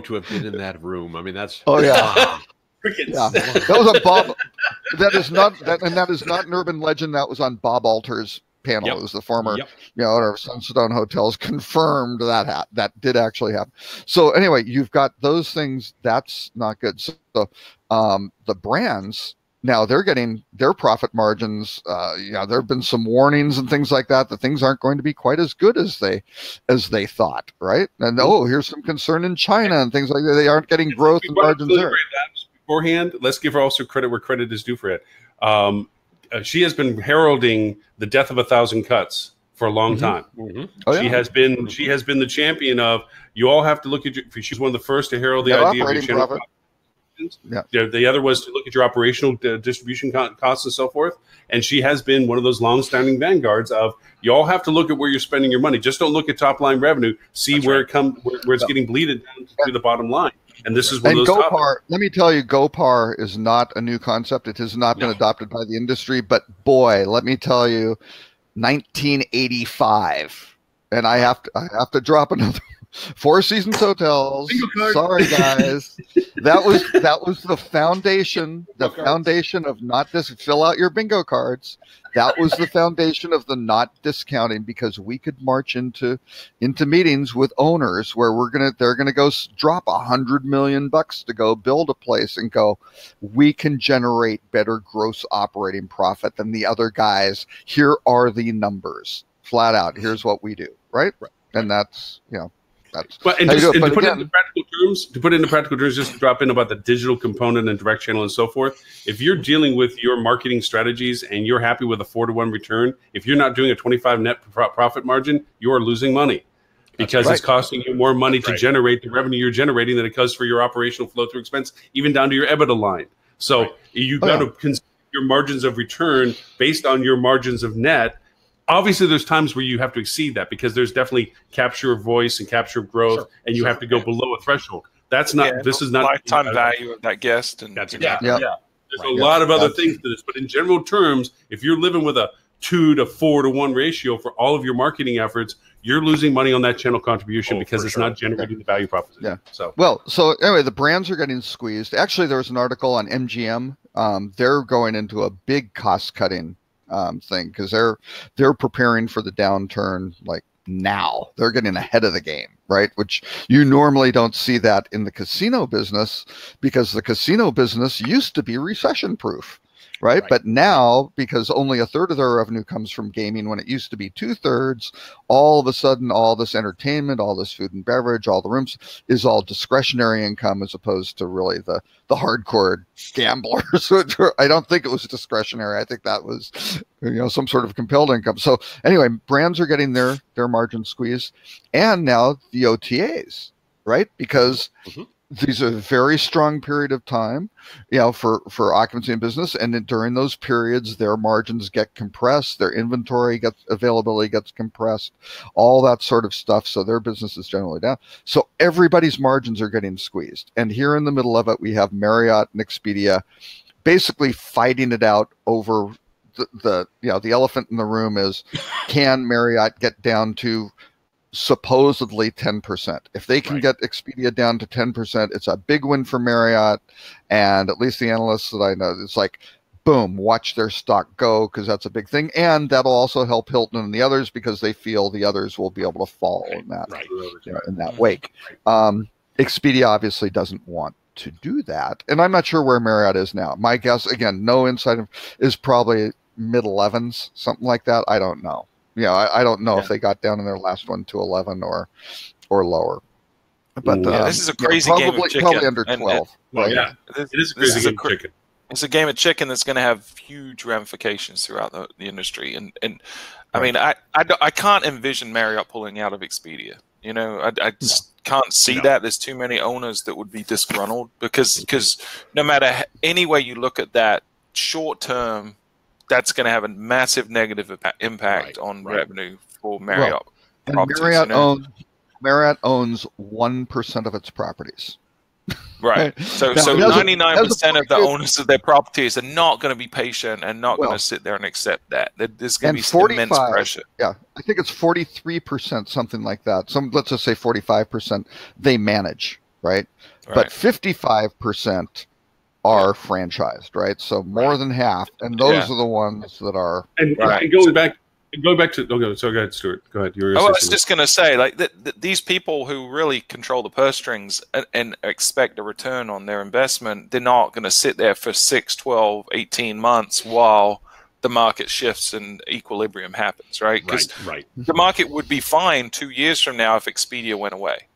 to have been in that room. I mean, that's crickets. Yeah, that was a Bob. That is not an urban legend. That was on Bob Alter's panel. It was the former owner of Sunstone Hotels, confirmed that did actually happen. So anyway, you've got those things. That's not good. So the brands now, they're getting their profit margins. There have been some warnings and things like that. That things aren't going to be quite as good as they thought, right? And here's some concern in China and things like that. They aren't getting growth and margins there. Beforehand, let's give her also credit where credit is due for it. She has been heralding the death of 1,000 cuts for a long time. Mm-hmm. She has been the champion of, you all have to look at she's one of the first to herald the idea of your channel. The other was to look at your operational distribution costs and so forth. And she has been one of those long-standing vanguards of, you all have to look at where you're spending your money. Just don't look at top-line revenue. See where it's getting bleeded down to the bottom line. And this is one of those GoPar, let me tell you, GoPar is not a new concept. It has not been adopted by the industry. But boy, let me tell you, 1985, and I have to drop another Four Seasons Hotels. Sorry, guys. That was the foundation. The foundation of not fill out your bingo cards. That was the foundation of the not discounting, because we could march into meetings with owners where they're gonna go drop $100 million to go build a place and go, we can generate better gross operating profit than the other guys. Here are the numbers, flat out. Here's what we do, right? And that's to put it into practical terms, just to drop in about the digital component and direct channel and so forth. If you're dealing with your marketing strategies and you're happy with a 4-to-1 return, if you're not doing a 25 net profit margin, you are losing money, because it's costing you more money to generate the revenue you're generating than it does for your operational flow through expense, even down to your EBITDA line. So you've got to consider your margins of return based on your margins of net. Obviously, there's times where you have to exceed that, because there's definitely capture of voice and capture of growth, and you have to go below a threshold. That's not. This is not lifetime value of that guest, and that's exactly There's a lot of other things to this, but in general terms, if you're living with a 2 to 4 to 1 ratio for all of your marketing efforts, you're losing money on that channel contribution because it's not generating the value proposition. So anyway, the brands are getting squeezed. Actually, there was an article on MGM. They're going into a big cost cutting thing, because they're preparing for the downturn like now. They're getting ahead of the game, right? Which you normally don't see that in the casino business, because the casino business used to be recession proof. Right? But now, because only a third of their revenue comes from gaming when it used to be 2/3, all of a sudden, all this entertainment, all this food and beverage, all the rooms is all discretionary income as opposed to really the hardcore gamblers. I don't think it was discretionary. I think that was, some sort of compelled income. So anyway, brands are getting their margin squeezed, and now the OTAs, right? Because these are a very strong period of time, for occupancy in business. And during those periods, their margins get compressed, their inventory availability gets compressed, all that sort of stuff. So their business is generally down. So everybody's margins are getting squeezed. And here in the middle of it, we have Marriott and Expedia basically fighting it out over the elephant in the room is, can Marriott get down to supposedly 10%? If they can get Expedia down to 10%, it's a big win for Marriott. And at least the analysts that I know, it's like, boom, watch their stock go, because that's a big thing. And that'll also help Hilton and the others, because they feel the others will be able to follow in that in that wake. Expedia obviously doesn't want to do that, and I'm not sure where Marriott is now. My guess, again, no insight, is probably mid-11s, something like that. I don't know. I don't know if they got down in their last one to 11 or lower. But this is a crazy game of chicken. Probably under 12. It is a crazy game of chicken. It's a game of chicken that's going to have huge ramifications throughout the industry. And I mean, I can't envision Marriott pulling out of Expedia. I just can't see that. There's too many owners that would be disgruntled, because no matter any way you look at that, short term, that's going to have a massive negative impact on revenue for Marriott. And Marriott owns 1% of its properties. Right. So 99% of the owners of their properties are not going to be patient and not going to sit there and accept that. There's going to be immense pressure. Yeah, I think it's 43%, something like that. Let's just say 45% they manage, right? But 55% are franchised, right? So more than half, and those are the ones that are. And going back to so go ahead, Stuart. Go ahead. I was just going to say, these people who really control the purse strings and expect a return on their investment, they're not going to sit there for 6, 12, 18 months while the market shifts and equilibrium happens, right? Because the market would be fine 2 years from now if Expedia went away,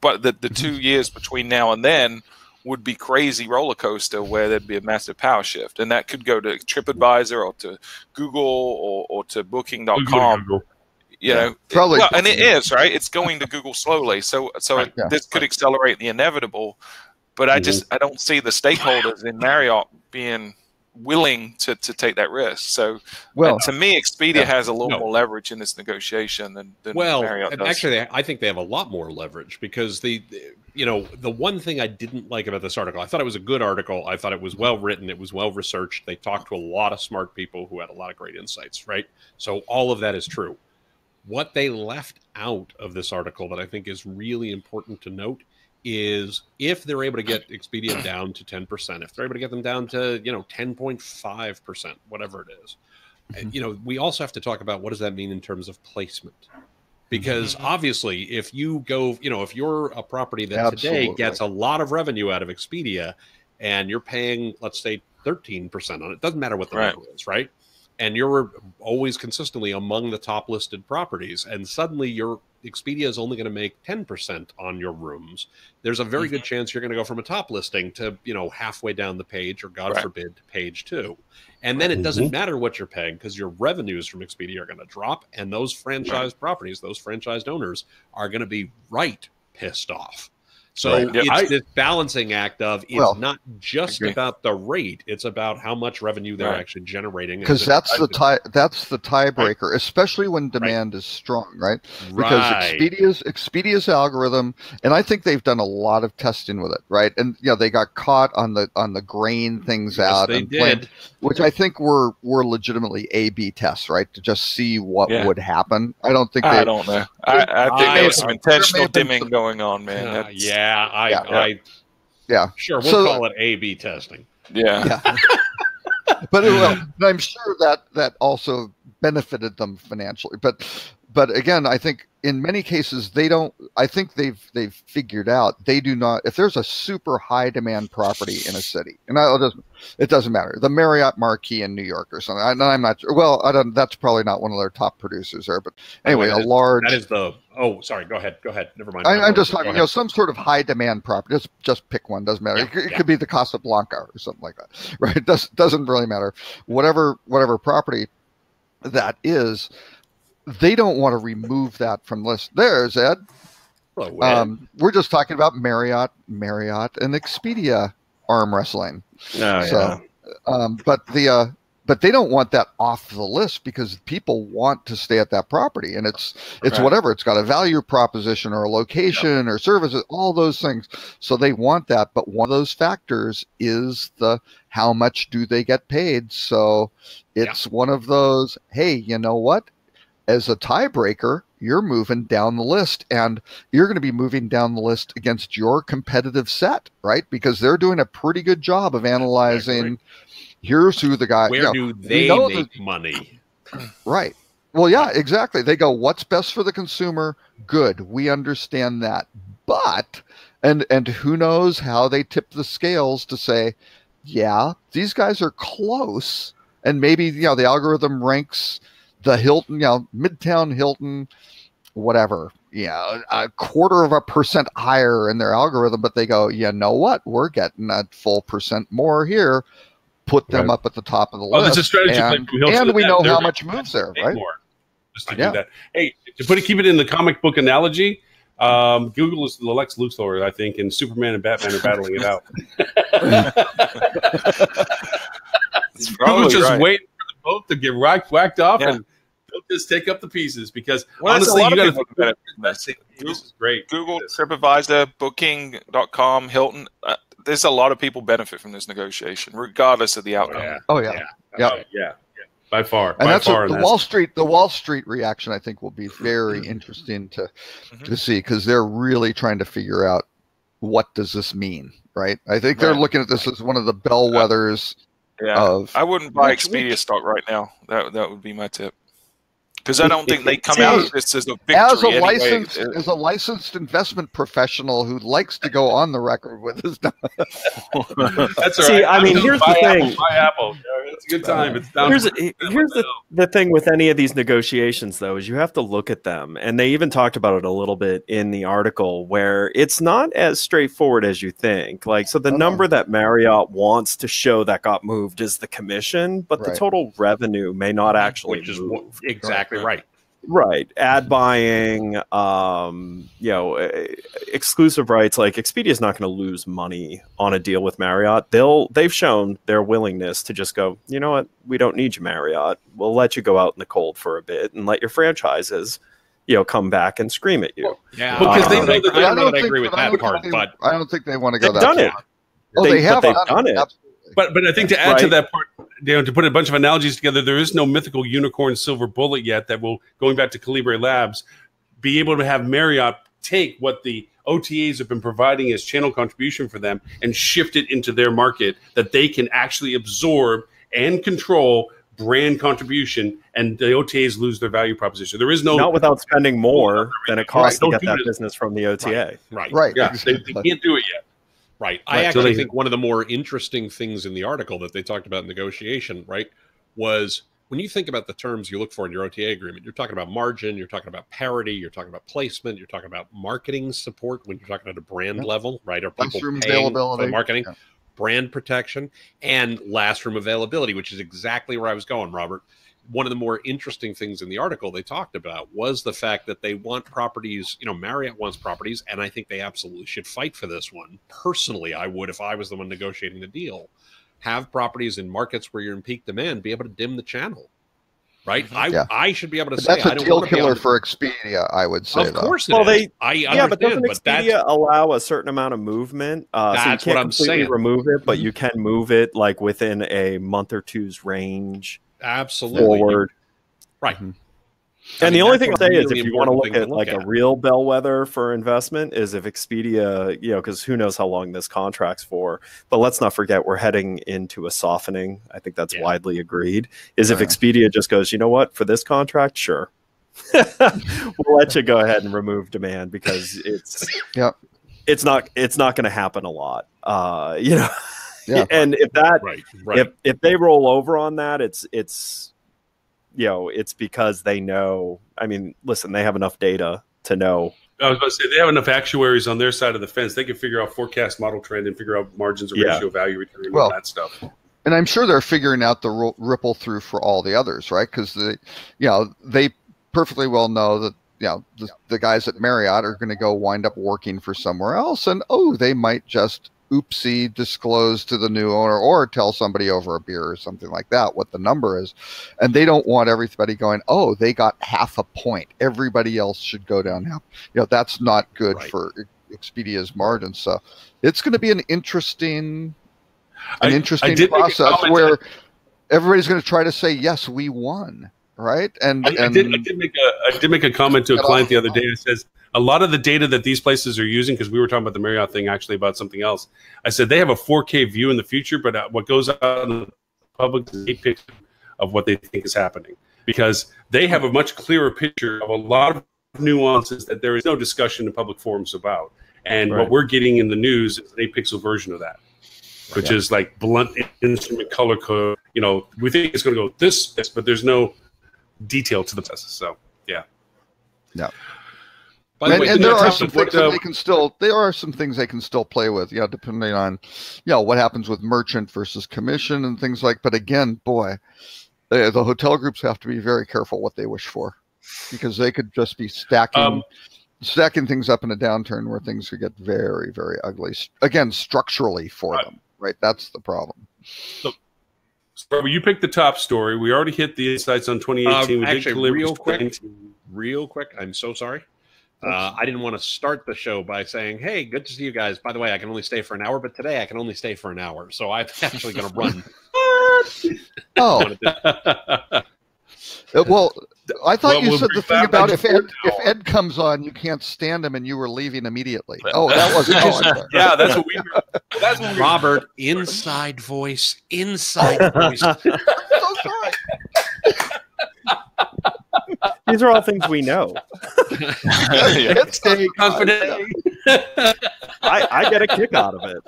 but the 2 years between now and then would be crazy roller coaster where there'd be a massive power shift, and that could go to TripAdvisor or to Google or to Booking.com. Probably. Well, and it is, right? It's going to Google slowly, so this could accelerate the inevitable. But I don't see the stakeholders in Marriott being willing to take that risk. So to me, Expedia has a little more leverage in this negotiation than Marriott does. Actually, I think they have a lot more leverage, because the one thing I didn't like about this article, I thought it was a good article. I thought it was well written. It was well researched. They talked to a lot of smart people who had a lot of great insights, right? So all of that is true. What they left out of this article that I think is really important to note is, if they're able to get Expedia down to 10%, if they're able to get them down to 10.5%, whatever it is, we also have to talk about, what does that mean in terms of placement? Because obviously, if you go, if you're a property that today gets a lot of revenue out of Expedia, and you're paying, let's say, 13% on it, doesn't matter what the number is, right? And you're always consistently among the top listed properties, and suddenly your Expedia is only going to make 10% on your rooms, there's a very good chance you're going to go from a top listing to, halfway down the page, or God forbid, to page 2. And then it doesn't matter what you're paying, because your revenues from Expedia are going to drop, and those franchise properties, those franchised owners, are going to be pissed off. So it's this balancing act of, it's not just about the rate; it's about how much revenue they're actually generating. Because that's the tiebreaker, especially when demand is strong, right? Because Expedia's algorithm, and I think they've done a lot of testing with it, right? And they got caught on the grain things out, they did, which I think were legitimately A/B tests, right, to just see what would happen. I don't think. I don't know. I think there was some intentional dimming going on, man. Sure, we'll call it A/B testing. But I'm sure that also benefited them financially. But but again, I think in many cases they don't. I think they've figured out they do not. If there's a super high demand property in a city, and it doesn't matter. The Marriott Marquis in New York or something. I'm not sure. Well, I don't. That's probably not one of their top producers there. But anyway, a large. That is the. Oh, sorry. Go ahead. Never mind. I'm just talking. Some sort of high demand property. Just pick one. Doesn't matter. It could be the Casablanca or something like that. Right. It doesn't really matter. Whatever property that is. They don't want to remove that from list. There's Ed. We're just talking about Marriott and Expedia arm wrestling. But they don't want that off the list because people want to stay at that property, and it's whatever. It's got a value proposition or a location or services, all those things. So they want that, but one of those factors is the how much do they get paid. So it's one of those. Hey, you know what? As a tiebreaker, you're moving down the list, and you're going to be moving down the list against your competitive set, right? Because they're doing a pretty good job of analyzing. Here's who the guy. Where do they make money? Right. Well, yeah, exactly. They go, what's best for the consumer? Good. We understand that. But and who knows how they tip the scales to say, yeah, these guys are close, and maybe the algorithm ranks the Hilton, Midtown Hilton, whatever, a 0.25% higher in their algorithm, but they go, you know what? We're getting a full % more here. Put them up at the top of the list. That's a strategy and we know how much moves there, right? More just to do that. Hey, keep it in the comic book analogy. Google is the Lex Luthor, I think, and Superman and Batman are battling it out. Google's just waiting for the boat to get whacked off, and they'll just take up the pieces because honestly, you got to think about it. This is great. Google, TripAdvisor, Booking.com, Hilton. There's a lot of people benefit from this negotiation, regardless of the outcome. Yeah. By far. And that's the Wall Street reaction, I think, will be very interesting to see, because they're really trying to figure out what does this mean, right? I think they're looking at this as one of the bellwethers. I wouldn't buy Expedia stock right now. That would be my tip. Because I don't think they come out of this as a victory. As a licensed investment professional who likes to go on the record with his. That's all right. I mean, here's the thing. Buy Apple. It's a good time. It's down. Here's the thing with any of these negotiations, though, is you have to look at them, and they even talked about it a little bit in the article, where it's not as straightforward as you think. Like, so the number that Marriott wants to show that got moved is the commission, but the total revenue may not actually move. Exactly right. Right. Ad buying, exclusive rights. Like, Expedia is not going to lose money on a deal with Marriott. They've shown their willingness to just go, you know what, we don't need you, Marriott. We'll let you go out in the cold for a bit and let your franchises, come back and scream at you. Yeah, because they know that I don't agree with that part, but I don't think they want to go that far. They have done it. But I think to add to that part, to put a bunch of analogies together, there is no mythical unicorn silver bullet yet that will, going back to Calibre Labs, be able to have Marriott take what the OTAs have been providing as channel contribution for them and shift it into their market, that they can actually absorb and control brand contribution, and the OTAs lose their value proposition. There is not without spending more than it costs to get that business from the OTA. Right. Yeah, they can't do it yet. Right. I actually think one of the more interesting things in the article that they talked about in negotiation, was when you think about the terms you look for in your OTA agreement, you're talking about margin, you're talking about parity, you're talking about placement, you're talking about marketing support when you're talking at a brand level, right? Are people paying for the marketing, brand protection, and last room availability, which is exactly where I was going, Robert. One of the more interesting things in the article they talked about was the fact that they want properties, Marriott wants properties, and I think they absolutely should fight for this one. Personally, I would, if I was the one negotiating the deal, have properties in markets where you're in peak demand, be able to dim the channel, right? I should be able to say that's a deal killer for Expedia, I would say. Of course it is. But doesn't Expedia allow a certain amount of movement? That's so you can't what I'm saying. Remove it, but you can move it like within a month or two's range. Absolutely. Forward. Right. And the only thing I'll say is, if you want to look at like a real bellwether for investment, is if Expedia, because who knows how long this contract's for. But let's not forget, we're heading into a softening. I think that's widely agreed. If Expedia just goes, you know what, for this contract, sure. we'll let you go ahead and remove demand because it's not going to happen a lot. You know, and if that if they roll over on that, it's you know, it's because they know. I mean, listen, they have enough data to know. I was about to say they have enough actuaries on their side of the fence. They can figure out forecast model trend and figure out margins or ratio value return and all that stuff. And I'm sure they're figuring out the ripple through for all the others, right? Because they perfectly well know that the guys at Marriott are going to go wind up working for somewhere else, and they might just oopsie disclose to the new owner or tell somebody over a beer or something like that what the number is, and they don't want everybody going, they got half a point, everybody else should go down half. That's not good for Expedia's margins. So it's going to be an interesting process where everybody's going to try to say, yes, we won. Right. And I did make a comment to a client the other day. It says a lot of the data that these places are using, because we were talking about the Marriott thing, actually about something else. I said they have a 4K view in the future, but what goes out in the public is 8 pictures of what they think is happening, because they have a much clearer picture of a lot of nuances that there is no discussion in public forums about. And what we're getting in the news is an 8-pixel version of that, which is like blunt instrument color code. We think it's going to go this, but there's no detail to the process. So By the way, there are some things that they can still. There are some things they can still play with, depending on, what happens with merchant versus commission and things like. But again, boy, the hotel groups have to be very careful what they wish for, because they could just be stacking things up in a downturn where things could get very, very ugly. Again, structurally for them, right? That's the problem. So, you picked the top story. We already hit the insights on 2018. Actually, real quick, I'm so sorry. I didn't want to start the show by saying, hey, good to see you guys. By the way, I can only stay for an hour, but today I can only stay for an hour. So I'm actually going to run. Well, I thought you said the thing about if Ed comes on, you can't stand him, and you were leaving immediately. That wasn't. That's what we were. That's what Robert, inside voice. So sorry. These are all things we know. Stay confident. I get a kick out of it.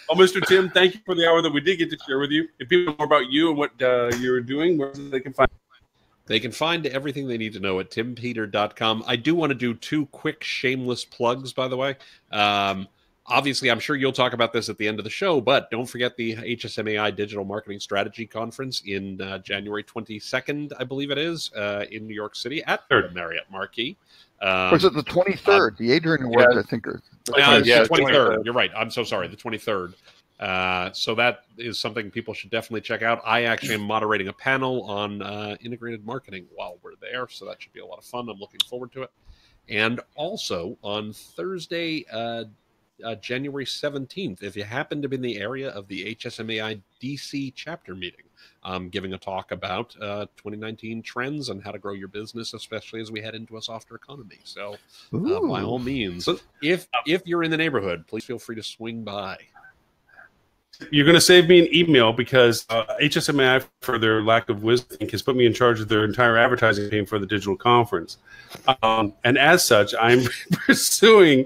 Well, Mr. Tim, thank you for the hour that we did get to share with you. If people know more about you and what you're doing, where they can find? They can find everything they need to know at timpeter.com. I do want to do 2 quick shameless plugs, by the way. Obviously, I'm sure you'll talk about this at the end of the show, but don't forget the HSMAI Digital Marketing Strategy Conference in January 22nd, I believe it is, in New York City at the Marriott Marquis. Was it the 23rd? The Adrian Awards, I think. The 23rd. You're right. I'm so sorry. The 23rd. So that is something people should definitely check out. I actually am moderating a panel on integrated marketing while we're there, so that should be a lot of fun. I'm looking forward to it. And also on Thursday, January 17th, if you happen to be in the area of the HSMAI DC chapter meeting, I'm giving a talk about 2019 trends and how to grow your business, especially as we head into a softer economy. So by all means, if you're in the neighborhood, please feel free to swing by. You're going to save me an email, because HSMAI, for their lack of wisdom, has put me in charge of their entire advertising campaign for the digital conference. And as such, I'm pursuing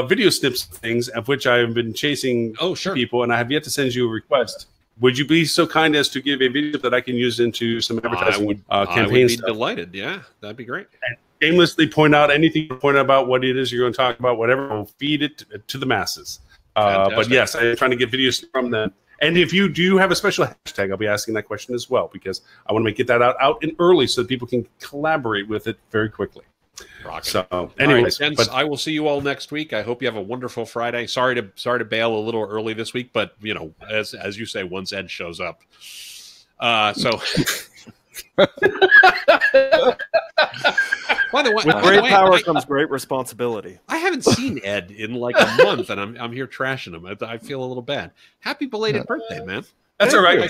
video snips of things, of which I have been chasing people, and I have yet to send you a request. Would you be so kind as to give a video that I can use into some advertising campaigns? I would be delighted. Yeah, that'd be great. And shamelessly point out anything you point out about what it is you're going to talk about, whatever, we'll feed it to the masses. But yes, I'm trying to get videos from them. And if you do have a special hashtag, I'll be asking that question as well, because I want to get that out in early so that people can collaborate with it very quickly. So, anyways, I will see you all next week. I hope you have a wonderful Friday. Sorry to bail a little early this week, but as you say, once Ed shows up. By the way, with great power comes great responsibility. I haven't seen Ed in like a month, and I'm here trashing him. I feel a little bad. Happy belated birthday, man! That's all right.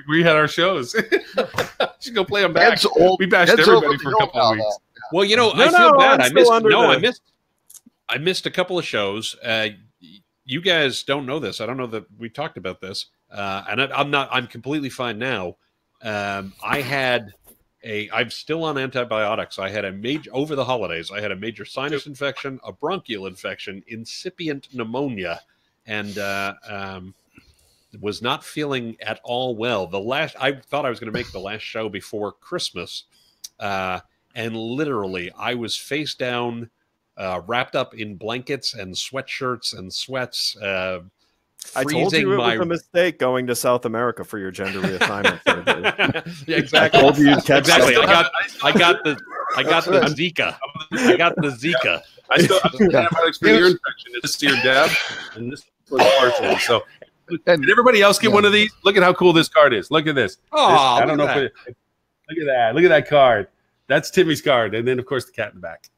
We had our shows. Should go play them back. We bashed everybody for a couple of weeks. Well, I feel bad. I missed a couple of shows. You guys don't know this. I don't know that we talked about this, and I'm completely fine now. I'm still on antibiotics. I had a major over the holidays. I had a major sinus infection, a bronchial infection, incipient pneumonia, and was not feeling at all well. I thought I was going to make the last show before Christmas, and literally I was face down, wrapped up in blankets and sweatshirts and sweats. I told you it was a mistake going to South America for your gender reassignment surgery. Yeah, exactly. I told you you'd catch exactly. I got the Zika. I got the Zika. I still have antibiotics for ear infection. This is your Deb, and this was partially. So, did everybody else get one of these? Look at how cool this card is. Look at this. Oh, I don't know if it, look at that. Look at that card. That's Timmy's card, and then of course the cat in the back.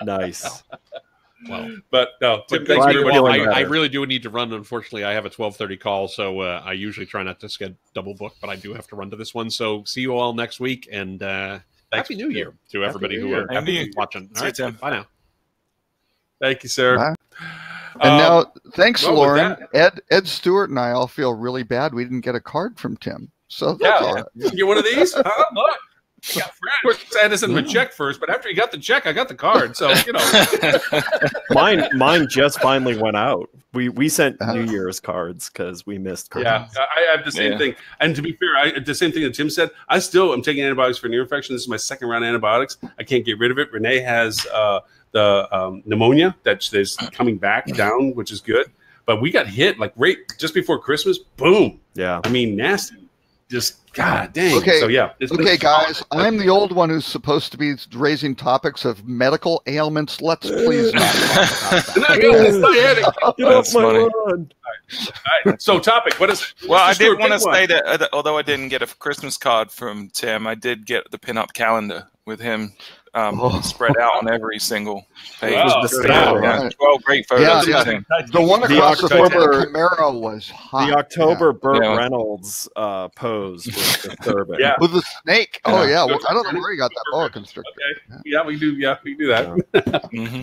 Nice. Nice. Well, but no, Tim, I really do need to run. Unfortunately, I have a 12:30 call, so I usually try not to get double booked, but I do have to run to this one. So see you all next week, and Happy New Year to everybody who are watching. All right, Tim. Bye now. Thank you, sir. Bye. And now, thanks, Lauren. Ed Stewart and I all feel really bad we didn't get a card from Tim. So that's all right. You get one of these? Look. Yeah, of course, I had to send him a check first, but after he got the check, I got the card. So mine just finally went out. We sent New Year's cards because we missed Christmas. Yeah, I have the same thing. And to be fair, the same thing that Tim said. I still am taking antibiotics for an ear infection. This is my second round of antibiotics. I can't get rid of it. Renee has the pneumonia that is coming back down, which is good. But we got hit like right just before Christmas. Boom. Yeah. I mean, nasty. Just God dang. Okay. So yeah. Okay, guys. I'm the old one who's supposed to be raising topics of medical ailments. Let's please not talk about that. That's funny. All right. So topic. What is? Well, I did want to say that although I didn't get a Christmas card from Tim, I did get the pinup calendar with him spread out on every single page. Wow. 12 great photos. Yeah. The one across the Camaro was hot. The October Burt Reynolds pose was disturbing. With the snake. Oh yeah. Well, I don't know where you got that boa constrictor. Okay. Yeah, we do that.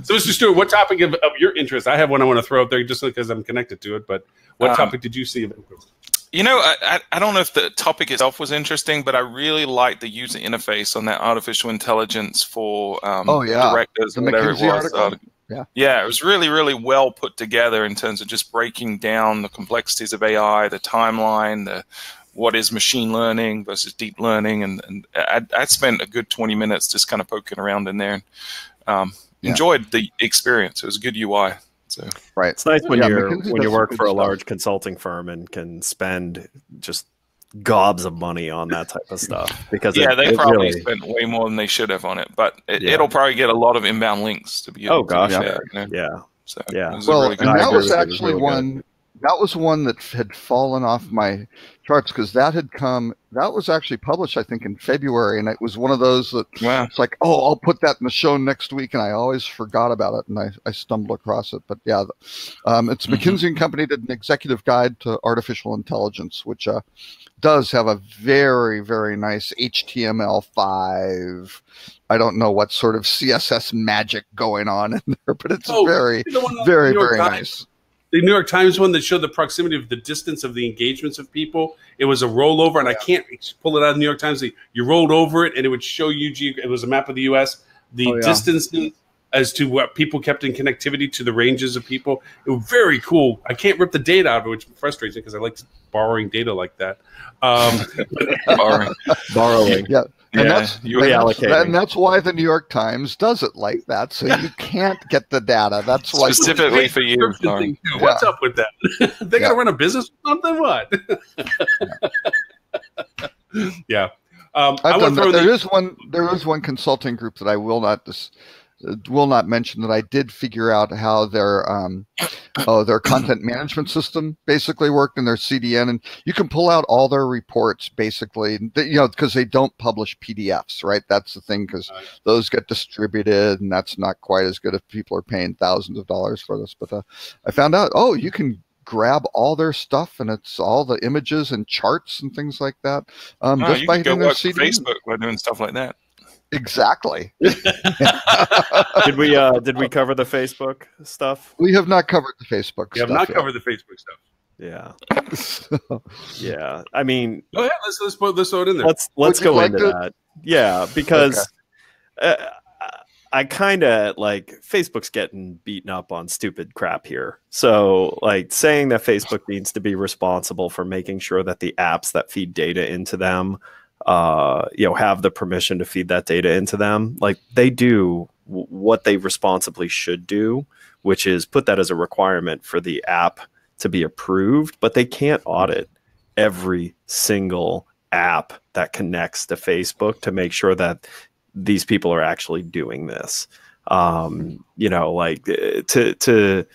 So, Mr. Stewart, what topic of your interest? I have one I want to throw up there just because I'm connected to it. But what topic did you see of interest? You know, I don't know if the topic itself was interesting, but I really liked the user interface on that artificial intelligence for directors, the whatever McKinsey it was. article. Yeah, it was really, really well put together in terms of just breaking down the complexities of AI, the timeline, what is machine learning versus deep learning, and I spent a good 20 minutes just kind of poking around in there and enjoyed the experience. It was a good UI. So. Right. It's nice when you work for a large consulting firm and can spend just gobs of money on that type of stuff. Because they probably spent way more than they should have on it, but it'll probably get a lot of inbound links to be able to share. So well, that was actually one. That was one that had fallen off my charts because that was actually published, I think, in February. And it was one of those that it's like, I'll put that in the show next week. And I always forgot about it. And I stumbled across it. But yeah, it's McKinsey & Company did an executive guide to artificial intelligence, which does have a very, very nice HTML5. I don't know what sort of CSS magic going on in there, but it's very, very, very nice. The New York Times one that showed the proximity of the distance of the engagements of people. It was a rollover, and I can't pull it out of the New York Times. You rolled over it, and it would show you. It was a map of the U.S. The distances as to what people kept in connectivity to the ranges of people. It was very cool. I can't rip the data out of it, which frustrates me because I like borrowing data like that. Borrowing. Yeah. And reallocating. That's why the New York Times does it like that, so you can't get the data. That's why specifically for you. What's up with that? They got to run a business or something? What? There is one consulting group that I will not mention that I did figure out how their content management system basically worked in their CDN, and you can pull out all their reports basically, because they don't publish PDFs, right? That's the thing, because those get distributed, and that's not quite as good if people are paying thousands of dollars for this. But I found out, you can grab all their stuff, and it's all the images and charts and things like that. Just by hitting their CDN. Facebook by doing stuff like that. Exactly. Did we cover the Facebook stuff? We have not covered the Facebook stuff. We have not covered the Facebook stuff. Yeah. Yeah. I mean, oh yeah, let's throw it in there. Let's go into that. Yeah, because I kind of like Facebook's getting beaten up on stupid crap here. So like saying that Facebook needs to be responsible for making sure that the apps that feed data into them, have the permission to feed that data into them. Like they do what they responsibly should do, which is put that as a requirement for the app to be approved, but they can't audit every single app that connects to Facebook to make sure that these people are actually doing this. Like to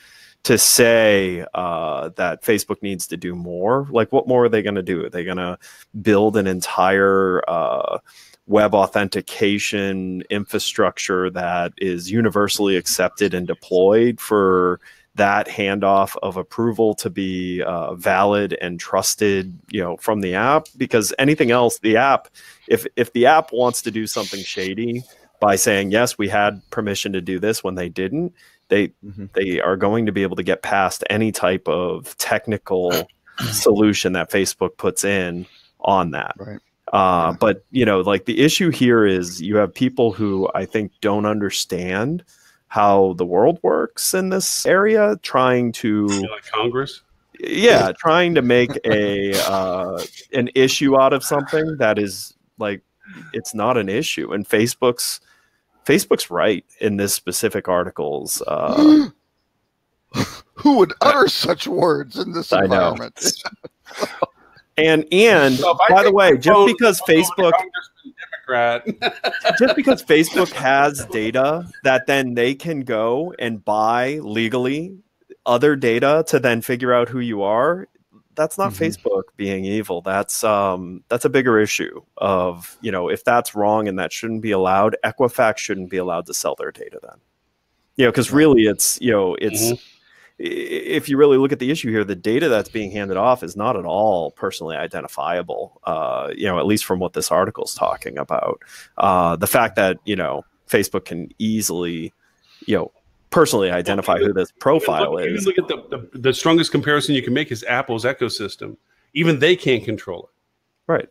say that Facebook needs to do more, like what more are they going to do? Are they going to build an entire web authentication infrastructure that is universally accepted and deployed for that handoff of approval to be valid and trusted, from the app? Because anything else, the app, if the app wants to do something shady by saying, yes, we had permission to do this when they didn't, they are going to be able to get past any type of technical solution that Facebook puts in on that. Right. But, like the issue here is you have people who I think don't understand how the world works in this area, trying to like Congress. Yeah, trying to make an issue out of something that is like it's not an issue. And Facebook's right in this specific articles. Who would utter such words in this environment? And by the way, just because Facebook has data that then they can go and buy legally other data to then figure out who you are, that's not Facebook being evil. That's a bigger issue of, if that's wrong and that shouldn't be allowed, Equifax shouldn't be allowed to sell their data then. Because really it's if you really look at the issue here, the data that's being handed off is not at all personally identifiable, at least from what this article is talking about. The fact that, Facebook can easily, personally identify who this profile is. Look at the strongest comparison you can make is Apple's ecosystem. Even they can't control it. Right.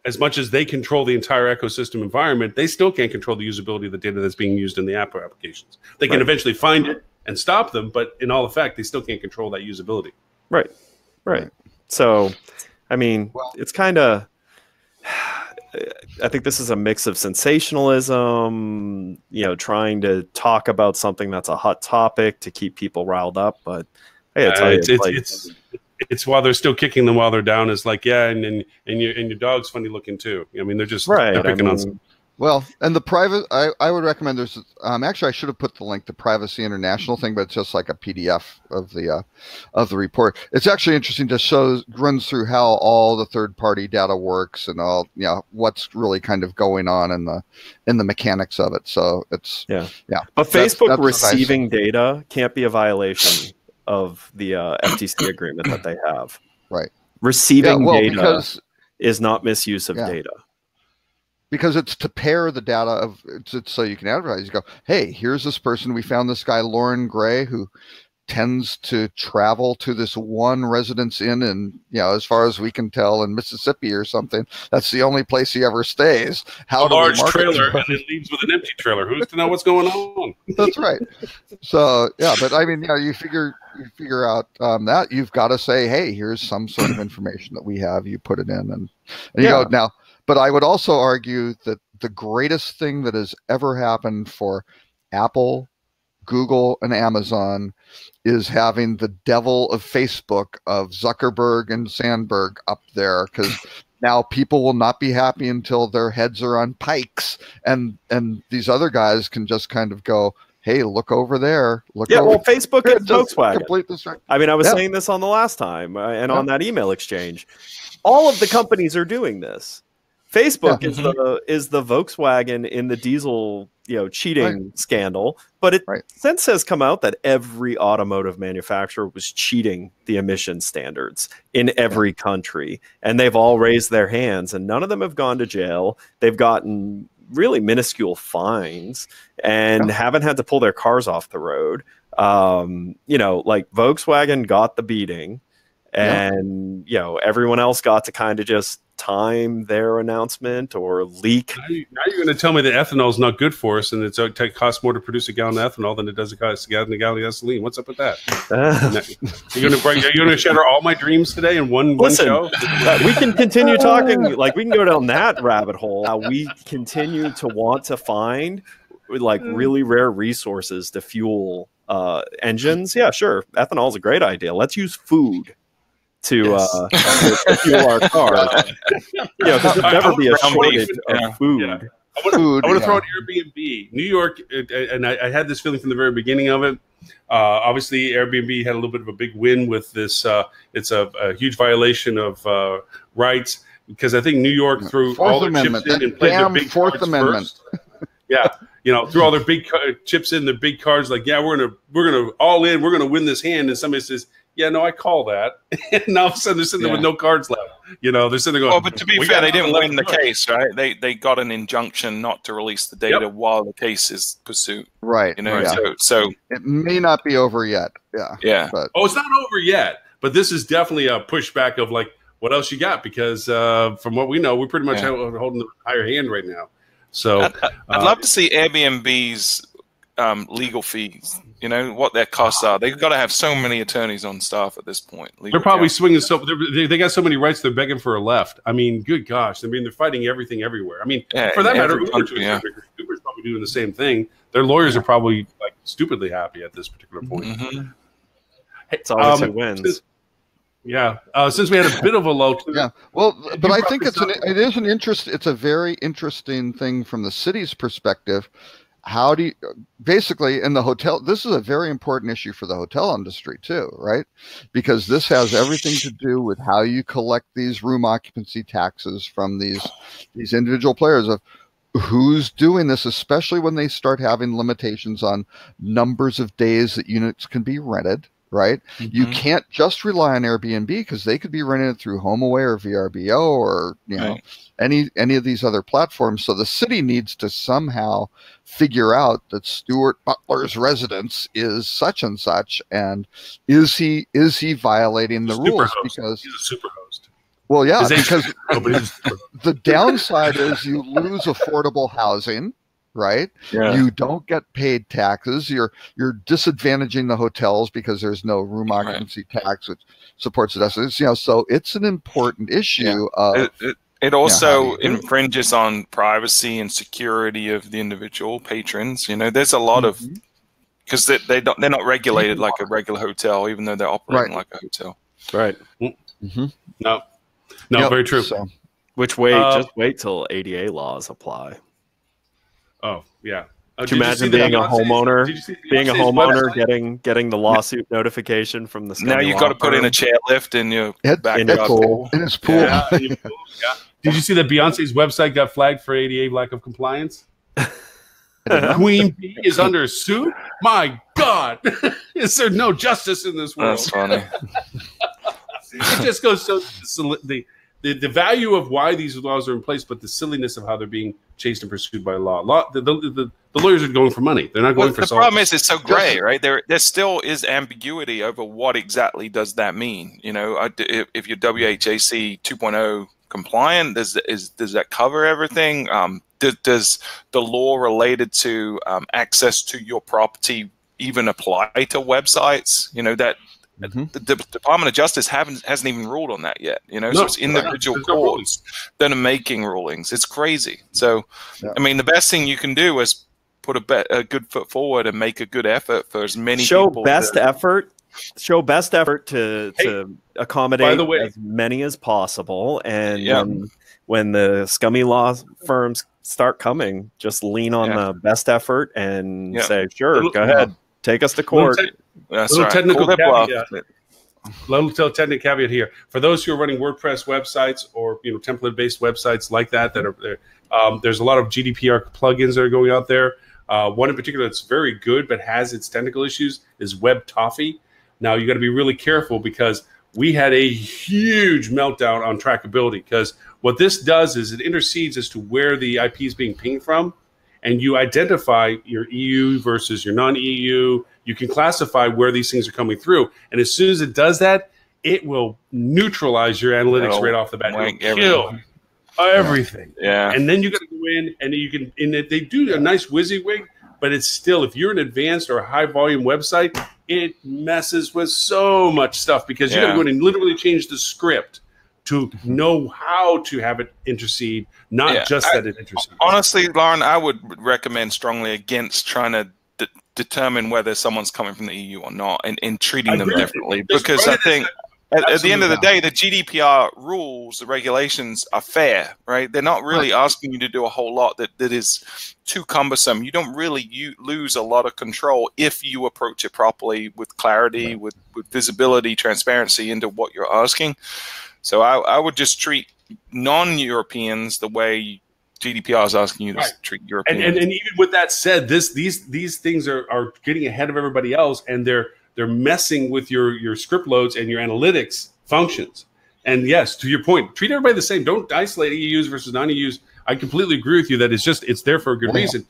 As much as they control the entire ecosystem environment, they still can't control the usability of the data that's being used in the Apple applications. They can eventually find it and stop them, but in all effect, they still can't control that usability. Right. So, I mean, it's kind of, I think this is a mix of sensationalism, trying to talk about something that's a hot topic to keep people riled up. But hey, it's while they're still kicking them while they're down. It's like, and your dog's funny looking too. I mean, they're just they're picking on some. Well, and the private, I would recommend there's, actually I should have put the link to Privacy International thing, but it's just like a PDF of the report. It's actually interesting to runs through how all the third party data works and all, what's really kind of going on in the mechanics of it. So it's, But Facebook receiving data can't be a violation of the FTC agreement that they have. Right. Receiving data is not misuse of data. Because it's to pair the data it's so you can advertise. You go, hey, here's this person. We found this guy, Lauren Gray, who tends to travel to this one residence inn and, as far as we can tell, in Mississippi or something. That's the only place he ever stays. How a large trailer and it leaves with an empty trailer. Who's to know what's going on? That's right. So, but I mean, you figure out that you've got to say, hey, here's some sort of information that we have. You put it in and you go now. But I would also argue that the greatest thing that has ever happened for Apple, Google, and Amazon is having the devil of Facebook, of Zuckerberg and Sandberg up there, because now people will not be happy until their heads are on pikes, and these other guys can just kind of go, hey, look over there. Facebook and Volkswagen. I mean, I was saying this on the last time and on that email exchange. All of the companies are doing this. Facebook is the Volkswagen in the diesel cheating scandal, but it since has come out that every automotive manufacturer was cheating the emission standards in every country, and they've all raised their hands, and none of them have gone to jail. They've gotten really minuscule fines and haven't had to pull their cars off the road. Like Volkswagen got the beating. and everyone else got to kind of just time their announcement or leak. Now you're going to tell me that ethanol is not good for us, and it costs more to produce a gallon of ethanol than it does a gallon of gasoline. What's up with that? You're going to shatter all my dreams today in one show? We can continue talking. Like, we can go down that rabbit hole. We continue to want to find really rare resources to fuel engines. Yeah, sure. Ethanol is a great idea. Let's use food to fuel our cars. Because there'll never be a shortage of food. Yeah. I want to throw out Airbnb. New York, and I had this feeling from the very beginning of it. Obviously, Airbnb had a little bit of a big win with this. It's a huge violation of rights, because I think New York threw all their chips in and played their big Fourth Amendment. Yeah, threw all their big chips in, their big cards. Like, yeah, we're gonna all in. We're gonna win this hand. And somebody says, yeah, no, I call that. And now all of a sudden they're sitting there with no cards left. They're sitting there going, well, but to be fair, they didn't win the case, right? They got an injunction not to release the data while the case is pursued. Right. So it may not be over yet. Yeah. Yeah. But. Oh, it's not over yet. But this is definitely a pushback of what else you got? Because from what we know, we're pretty much holding the higher hand right now. So I'd love to see Airbnb's legal fees. What their costs are. They've got to have so many attorneys on staff at this point. They're probably swinging they got so many rights. They're begging for a left. I mean, good gosh. I mean, they're fighting everything everywhere. I mean, for that matter, Uber's probably doing the same thing. Their lawyers are probably stupidly happy at this particular point. Mm-hmm. It's always who wins. Since we had a bit of a low. Well, but I think it's a very interesting thing from the city's perspective. How do you basically in the hotel? This is a very important issue for the hotel industry too, right? Because this has everything to do with how you collect these room occupancy taxes from these individual players of who's doing this, especially when they start having limitations on numbers of days that units can be rented. Right, you can't just rely on Airbnb because they could be renting it through HomeAway or VRBO or any of these other platforms. So the city needs to somehow figure out that Stuart Butler's residence is such and such, and is he violating the rules? Because he's a super host. Well, yeah, because the downside is you lose affordable housing. Right, you don't get paid taxes. You're disadvantaging the hotels because there's no room occupancy tax, which supports the so it's an important issue. It also infringes on privacy and security of the individual patrons. There's a lot of because they're not regulated like a regular hotel, even though they're operating like a hotel. Right. No, very true. So. Just wait till ADA laws apply. Oh yeah! Could you imagine being a homeowner, getting the lawsuit notification from the? Now you've got to put in a chairlift in your backyard pool. In his pool. Yeah. Did you see that Beyonce's website got flagged for ADA lack of compliance? Queen Bee is under suit. My God, is there no justice in this world? That's funny. It just goes so the value of why these laws are in place, but the silliness of how they're being chased and pursued by law. The lawyers are going for money. They're not going for. The problem is it's so gray, right? There still is ambiguity over what exactly does that mean. If you're WHAC 2.0 compliant, does that cover everything? Does the law related to access to your property even apply to websites? The Department of Justice hasn't even ruled on that yet. So it's individual courts that are making rulings. It's crazy. So, I mean, the best thing you can do is put a good foot forward and make a good effort for as many people. Show best effort to accommodate as many as possible. And when the scummy law firms start coming, just lean on the best effort and say, sure, go ahead, take us to court. Little technical caveat here. For those who are running WordPress websites or template-based websites like that are there, there's a lot of GDPR plugins that are going out there. One in particular that's very good but has its technical issues is WebToffee. Now you got to be really careful because we had a huge meltdown on trackability, because what this does is it intercedes as to where the IP is being pinged from, and you identify your EU versus your non-EU. You can classify where these things are coming through. And as soon as it does that, it will neutralize your analytics right off the bat. It'll kill everything. Yeah. And then you got to go in and you can, and they do a nice WYSIWYG, but it's still, if you're an advanced or a high volume website, it messes with so much stuff because you got to go in and literally change the script to know how to have it intercede, not just that it intercedes. Honestly, Lauren, I would recommend strongly against trying to determine whether someone's coming from the EU or not and treating them differently. Because I think at the end of the day, the GDPR rules, the regulations are fair, right? They're not really asking you to do a whole lot that is too cumbersome. You don't really lose a lot of control if you approach it properly with clarity, with visibility, transparency into what you're asking. So I would just treat non-Europeans the way GDPR is asking you to treat Europeans. And even with that said, these things are getting ahead of everybody else, and they're messing with your script loads and your analytics functions. And yes, to your point, treat everybody the same. Don't isolate EUs versus non-EUs. I completely agree with you that it's there for a good reason.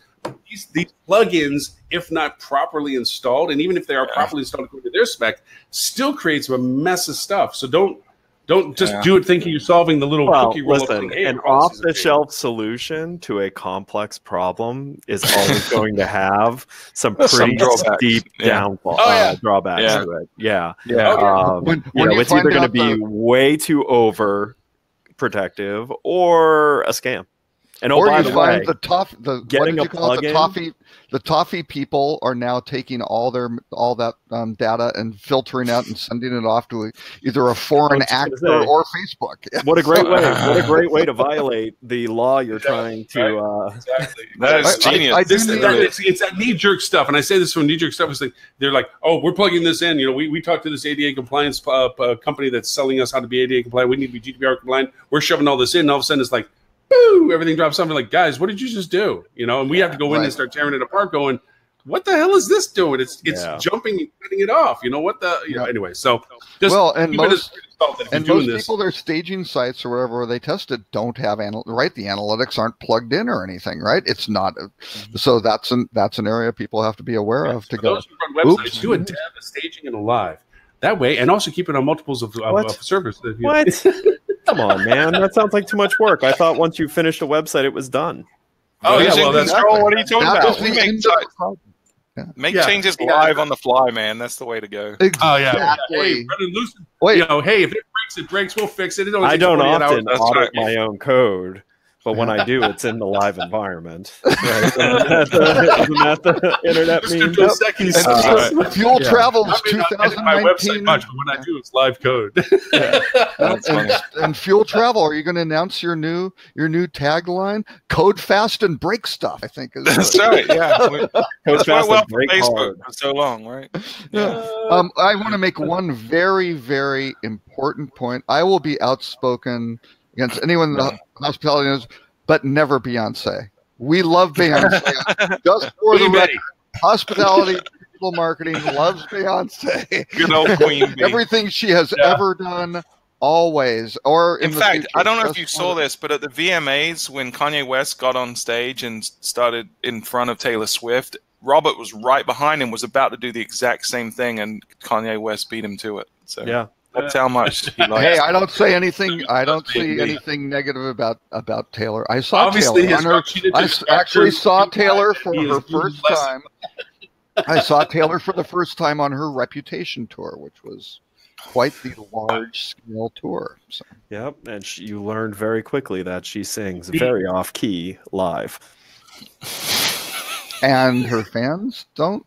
These plugins, if not properly installed, and even if they are properly installed according to their spec, still creates a mess of stuff. So don't just do it thinking you're solving the little cookie roll. Listen, an off-the-shelf solution to a complex problem is always going to have some pretty steep drawbacks to it. Yeah. It's either going to be way too over protective or a scam. And by the way, the toffee people are now taking all that data and filtering out and sending it off to either a foreign actor or Facebook. What a great way! What a great way to violate the law you're trying to. Exactly. That is genius. It's that knee-jerk stuff, and I say this from knee-jerk stuff. It's like they're like, "Oh, we're plugging this in." You know, we talked to this ADA compliance company that's selling us how to be ADA compliant. We need to be GDPR compliant. We're shoving all this in, and all of a sudden it's like, boo, everything drops something like, guys, what did you just do? You know, and we have to go in and start tearing it apart going, what the hell is this doing? It's jumping and cutting it off. You know, what the, anyway, so just, most people, their staging sites or wherever they tested don't have, the analytics aren't plugged in or anything, right? It's not, so that's an area people have to be aware of to go, those who run websites, do a dev, a staging, and a live. That way, and also keep it on multiples of servers. What? Come on, man. That sounds like too much work. I thought once you finished a website, it was done. Oh, yeah. Well, that's what are you talking about? Make changes live on the fly, man. That's the way to go. Exactly. Oh, yeah. Hey, Wait. You know, hey, if it breaks, we'll fix it. I don't often audit my own code. But when I do, it's in the live environment. Right? Isn't that the internet meme? Fuel travels 2019. My website much, but when I do, it's live code. And Fuel Travel, are you going to announce your new tagline? Code fast and break stuff, I think. That's right. Yeah. Code fast and break hard for so long, right? Yeah. I want to make one very, very important point. I will be outspoken against anyone in the hospitality knows, but never Beyonce. We love Beyonce. Just for the record, hospitality digital marketing loves Beyonce. Good old Queen Bee. Everything she has ever done, always. Or in fact, future, I don't know if you saw this, but at the VMAs, when Kanye West got on stage and started in front of Taylor Swift, Robert was right behind him, was about to do the exact same thing, and Kanye West beat him to it. So yeah. That's how much he likes. Hey, I don't say anything. I don't see anything negative about Taylor. I saw Taylor. I actually saw Taylor for her first time. I saw Taylor for the first time on her Reputation tour, which was quite the large-scale tour. So. Yep, and you learned very quickly that she sings very off-key live. And her fans don't.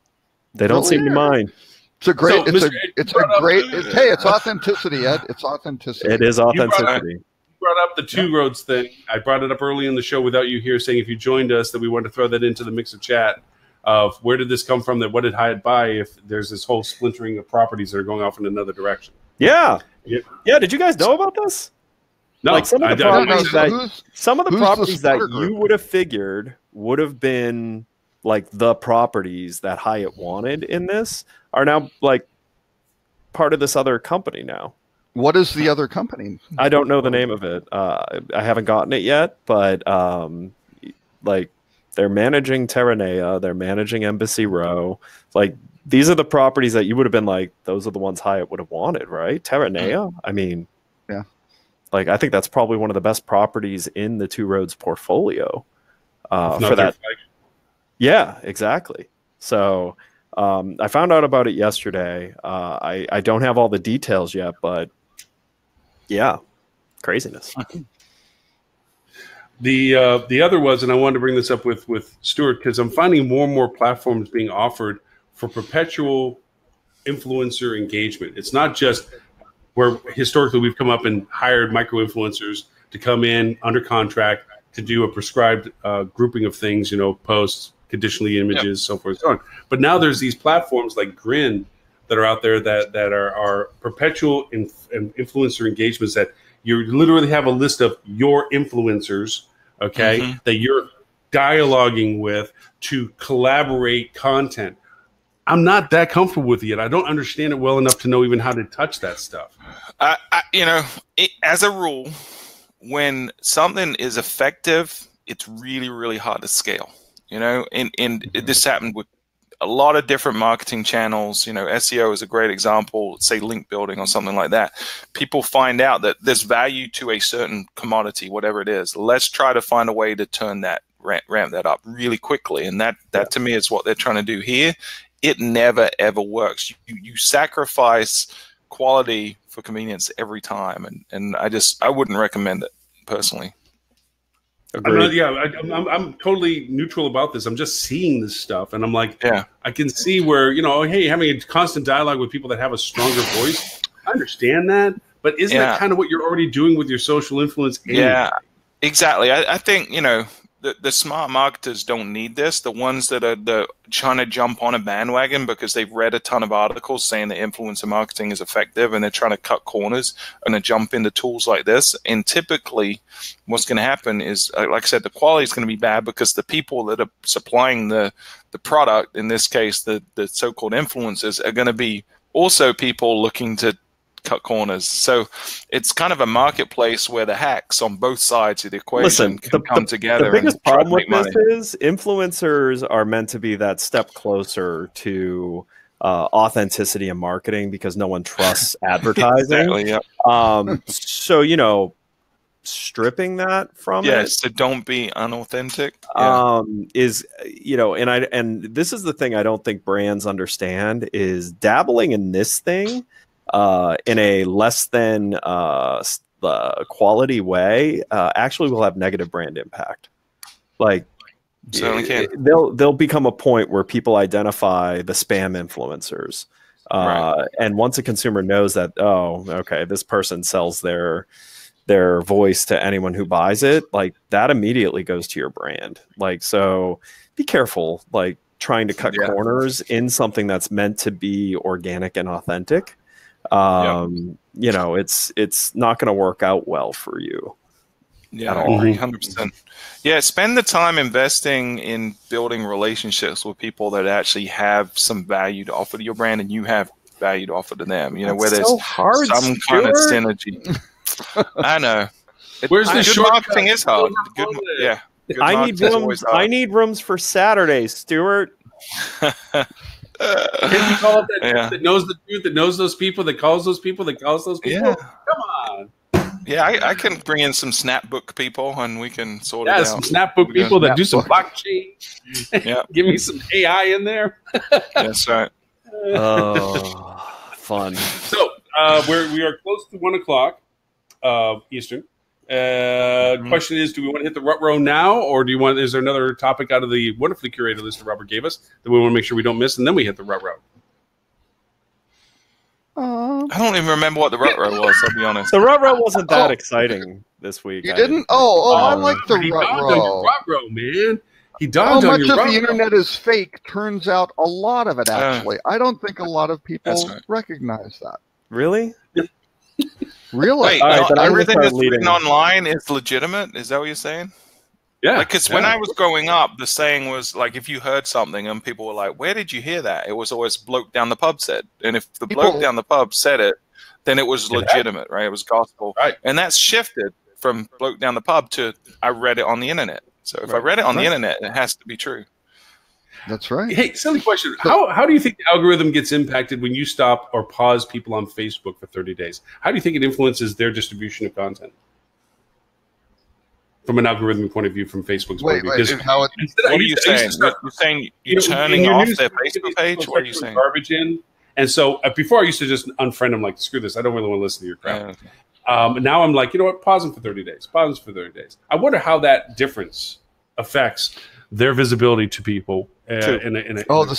They don't seem to mind. It's a great. It's authenticity, Ed. It's authenticity. It is authenticity. You brought up the Two Roads thing. I brought it up early in the show without you here, saying if you joined us, that we wanted to throw that into the mix of chat of where did this come from? That what did Hyatt buy? If there's this whole splintering of properties that are going off in another direction. Yeah. Did you guys know about this? No. Like some of the properties that you would have figured would have been like the properties that Hyatt wanted in this are now like part of this other company now. What is the other company? I don't know the name of it. I haven't gotten it yet, but like they're managing Terranea, they're managing Embassy Row. Like these are the properties that you would have been like, those are the ones Hyatt would have wanted, right? Terranea. I mean, yeah, like I think that's probably one of the best properties in the Two Roads portfolio for that. Yeah, exactly. So I found out about it yesterday. I don't have all the details yet, but yeah, craziness. The other was, and I wanted to bring this up with Stuart, because I'm finding more and more platforms being offered for perpetual influencer engagement. It's not just where historically we've come up and hired micro influencers to come in under contract to do a prescribed grouping of things, posts, conditionally images, so forth and so on. But now there's these platforms like Grin that are out there that are perpetual influencer engagements that you literally have a list of your influencers, that you're dialoguing with to collaborate content. I'm not that comfortable with it yet. I don't understand it well enough to know even how to touch that stuff. As a rule, when something is effective, it's really, really hard to scale. And this happened with a lot of different marketing channels. SEO is a great example, say link building or something like that. People find out that there's value to a certain commodity, whatever it is. Let's try to find a way to turn that, ramp that up really quickly. And that to me is what they're trying to do here. It never, ever works. You sacrifice quality for convenience every time. And I wouldn't recommend it personally. I'm totally neutral about this. I'm just seeing this stuff, and I'm like, I can see where hey, having a constant dialogue with people that have a stronger voice. I understand that, but isn't that kind of what you're already doing with your social influence? Anyway? Yeah, exactly. I think the smart marketers don't need this. The ones that are trying to jump on a bandwagon because they've read a ton of articles saying that influencer marketing is effective and they're trying to cut corners and to jump into tools like this. And typically what's going to happen is, like I said, the quality is going to be bad because the people that are supplying the product, in this case, the so-called influencers, are going to be also people looking to cut corners. So it's kind of a marketplace where the hacks on both sides of the equation can come together. The biggest problem with this is influencers are meant to be that step closer to authenticity in marketing because no one trusts advertising. Exactly, yeah. So, stripping that from it. So don't be unauthentic. And this is the thing I don't think brands understand is dabbling in this thing in a less than quality way actually will have negative brand impact. Like there'll become a point where people identify the spam influencers. And once a consumer knows that, this person sells their voice to anyone who buys it, like that immediately goes to your brand. Like, so be careful, like trying to cut corners in something that's meant to be organic and authentic. It's not going to work out well for you. Yeah, I agree 100%. Yeah, spend the time investing in building relationships with people that actually have some value to offer to your brand, and you have value to offer to them. Where there's some kind of synergy. I know. Where's the good marketing is hard. Good I need rooms for Saturday, Stuart. Can we call it that knows the truth, that knows those people, that calls those people, that calls those people? Yeah. Come on. Yeah, I can bring in some Snapbook people and we can sort it out. Yeah, some Snapbook people that do some blockchain. Yeah. Give me some AI in there. That's right. Oh, fun. So we are close to 1:00 Eastern. Question is, do we want to hit the rut row now, or is there another topic out of the wonderfully curated list that Robert gave us that we want to make sure we don't miss, and then we hit the rut row? I don't even remember what the rut row was, I'll be honest. The rut row wasn't that exciting this week. You didn't? I like the rut row. Rut row, man. He dogged on your How much of the internet is fake? Turns out a lot of it, actually. I don't think a lot of people recognize that. Really? Really? Wait, everything that's written online is legitimate? Is that what you're saying? Yeah. Because when I was growing up, the saying was like, if you heard something and people were like, where did you hear that? It was always bloke down the pub said. And if the bloke down the pub said it, then it was legitimate, right? It was gospel. Right. And that's shifted from bloke down the pub to I read it on the internet. So if I read it on the internet, it has to be true. That's right. Hey, silly question. How do you think the algorithm gets impacted when you stop or pause people on Facebook for 30 days? How do you think it influences their distribution of content? From an algorithmic point of view, from Facebook's point of view. What are you saying? You're saying you're turning off their Facebook page? What are you saying? Garbage in. And so before I used to just unfriend them, like, screw this. I don't really want to listen to your crap. Now I'm like, you know what? Pause them for 30 days. Pause them for 30 days. I wonder how that difference affects their visibility to people. The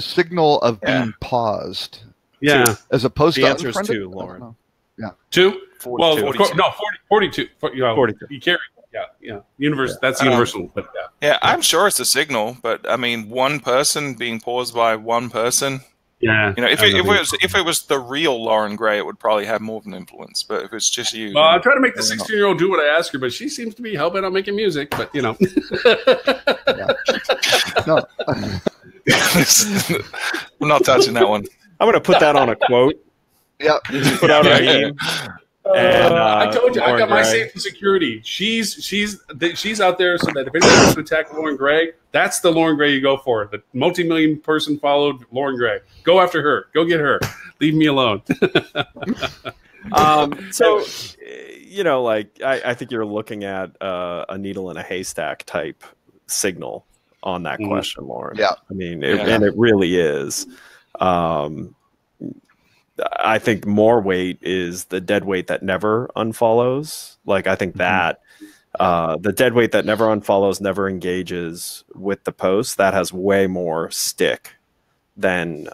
signal of being paused. Yeah. As opposed the to answer is 2, Lauren. Yeah. 2? 42. Well, of course, no, 42. 42. You carry. Yeah. Universe. That's universal. But yeah, I'm sure it's a signal, but I mean, one person being paused by one person. Yeah. If it was the real Lauren Gray, it would probably have more of an influence. But if it's just you, well, I'm trying to make the 16-year-old do what I ask her, but she seems to be hell-bent on making music. But No. I'm not touching that one. I'm going to put that on a quote. Yeah. Put out a meme. And, I told you, I got my Gray. safety security. She's out there so that if anyone wants to attack Lauren Gray, that's the Lauren Gray you go for. The multi-million person followed Lauren Gray. Go after her. Go get her. Leave me alone. So, I think you're looking at a needle in a haystack type signal on that question, Lauren. Yeah. I mean, and it really is. I think more weight is the dead weight that never unfollows. Like, I think that the dead weight that never unfollows, never engages with the post, that has way more stick than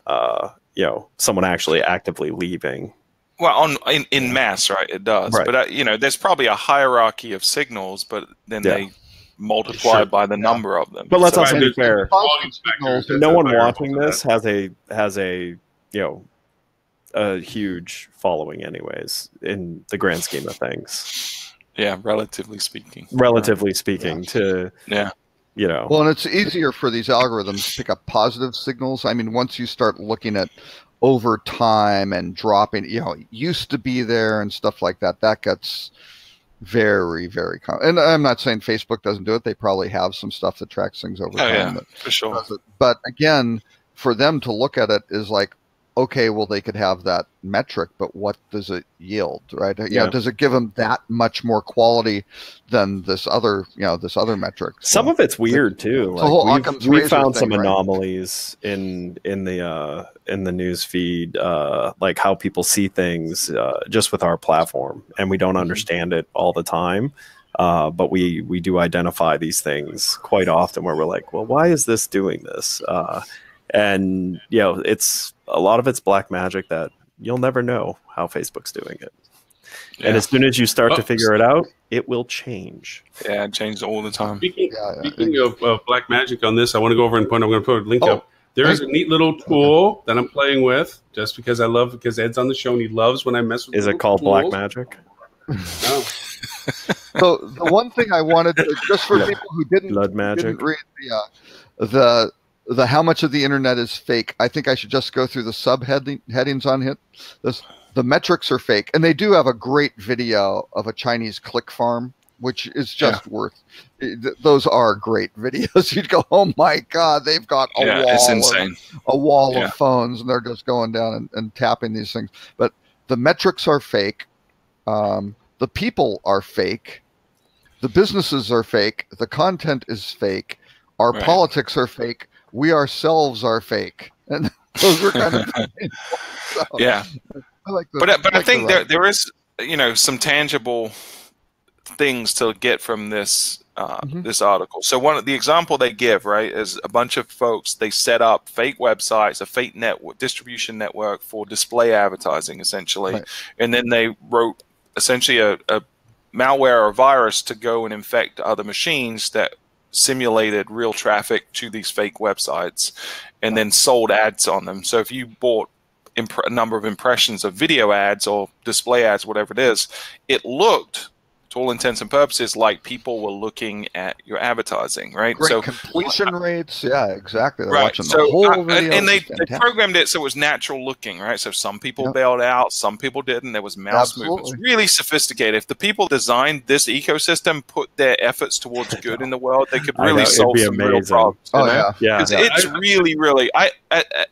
someone actually actively leaving. Well, in mass, right? It does. Right. But there's probably a hierarchy of signals, but then they multiply by the number of them. But let's So- also be fair. No one watching this has a huge following anyways in the grand scheme of things. Yeah, relatively speaking. Well, and it's easier for these algorithms to pick up positive signals. I mean, once you start looking at over time and dropping, it used to be there and stuff like that, that gets very, very common. And I'm not saying Facebook doesn't do it. They probably have some stuff that tracks things over time. Yeah, for sure. But again, for them to look at it is like, okay, well, they could have that metric, but what does it yield, right? Does it give them that much more quality than this other metric? Some of it's weird too. Like we found some anomalies in the news feed, like how people see things just with our platform, and we don't understand it all the time. But we do identify these things quite often where we're like, well, why is this doing this? And it's a lot of it's black magic that you'll never know how Facebook's doing it. Yeah. And as soon as you start to figure it out, it will change. Yeah, it changes all the time. Speaking of black magic on this, I want to go over and I'm going to put a link up. There is a neat little tool that I'm playing with just because because Ed's on the show and he loves when I mess with Is it called black magic? No. So the one thing I wanted to, just for people who didn't read the how much of the internet is fake, I think I should just go through the subheadings on it. The metrics are fake, and they do have a great video of a Chinese click farm, which is just worth. Those are great videos. You'd go, oh my god, they've got it's insane. A wall of phones, and they're just going down and tapping these things. But the metrics are fake. The people are fake. The businesses are fake. The content is fake. Our politics are fake. We ourselves are fake, and those are kind of so, I like but I think there is some tangible things to get from this this article. So the example they give is a bunch of folks, they set up fake websites, a fake distribution network for display advertising essentially, and then they wrote essentially a malware or virus to go and infect other machines that simulated real traffic to these fake websites and then sold ads on them. So if you bought a number of impressions of video ads or display ads, whatever it is, it looked to all intents and purposes, like people were looking at your advertising, right? Great so completion rates. Yeah, exactly. They're right. watching So the whole video. and they programmed it so it was natural looking, right? So some people bailed out, some people didn't. There was mouse movements, really sophisticated. If the people designed this ecosystem put their efforts towards good in the world, they could really solve some real problems. It's really, really.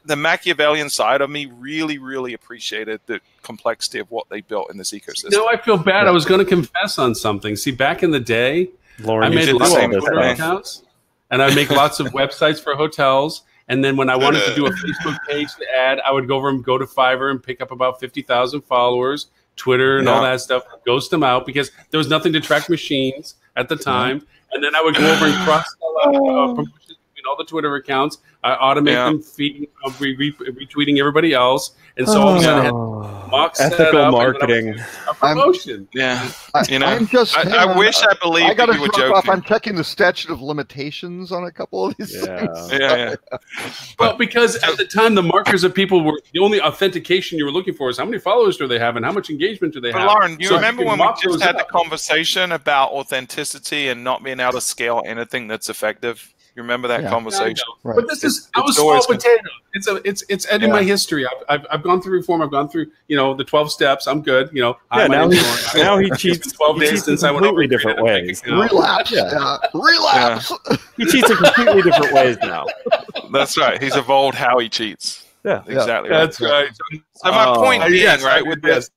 The Machiavellian side of me really appreciated the complexity of what they built in this ecosystem. No, I feel bad. I was going to confess on something. See, back in the day, Lauren, I made lots of Twitter accounts, and I make lots of websites for hotels. And then when I wanted to do a Facebook page to add, I would go over and go to Fiverr and pick up about 50,000 followers, Twitter and all that stuff, ghost them out because there was nothing to track machines at the time. And then I would go over and cross-sell promotions between all the Twitter accounts. I automate them, feeding, retweeting everybody else. And so all of a sudden I had mock ethical marketing. A promotion. I wish I believed I got to you were drop joking. off. I'm checking the statute of limitations on a couple of these things. Well, because at the time, the markers of people were the only authentication you were looking for is how many followers do they have and how much engagement do they have. But Lauren, you remember when we just had the conversation about authenticity and not being able to scale anything that's effective? You remember that conversation? Right. But this is I was small potato. It's in my history. I've gone through reform. I've gone through the 12 steps. I'm good. Now he cheats. 12 days since I went over different ways. Relapse. Relapse. He cheats in completely different ways now. That's right. He's evolved how he cheats. Yeah, exactly. That's right. So my point being, right, with this.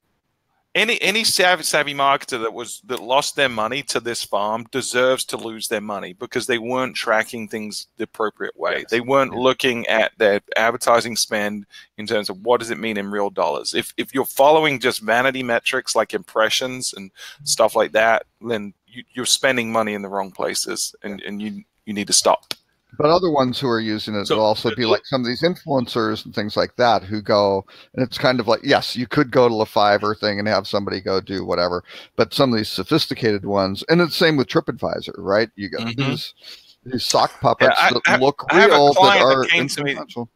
Any savvy marketer that lost their money to this farm deserves to lose their money because they weren't tracking things the appropriate way. They weren't looking at their advertising spend in terms of what does it mean in real dollars. If you're following just vanity metrics like impressions and stuff like that, then you're spending money in the wrong places, and you need to stop. But other ones who are using it will also be like some of these influencers and things like that who go, and it's kind of like, yes, you could go to the Fiverr thing and have somebody go do whatever, but some of these sophisticated ones, and it's the same with TripAdvisor, right? You got these sock puppets that look real that are influential.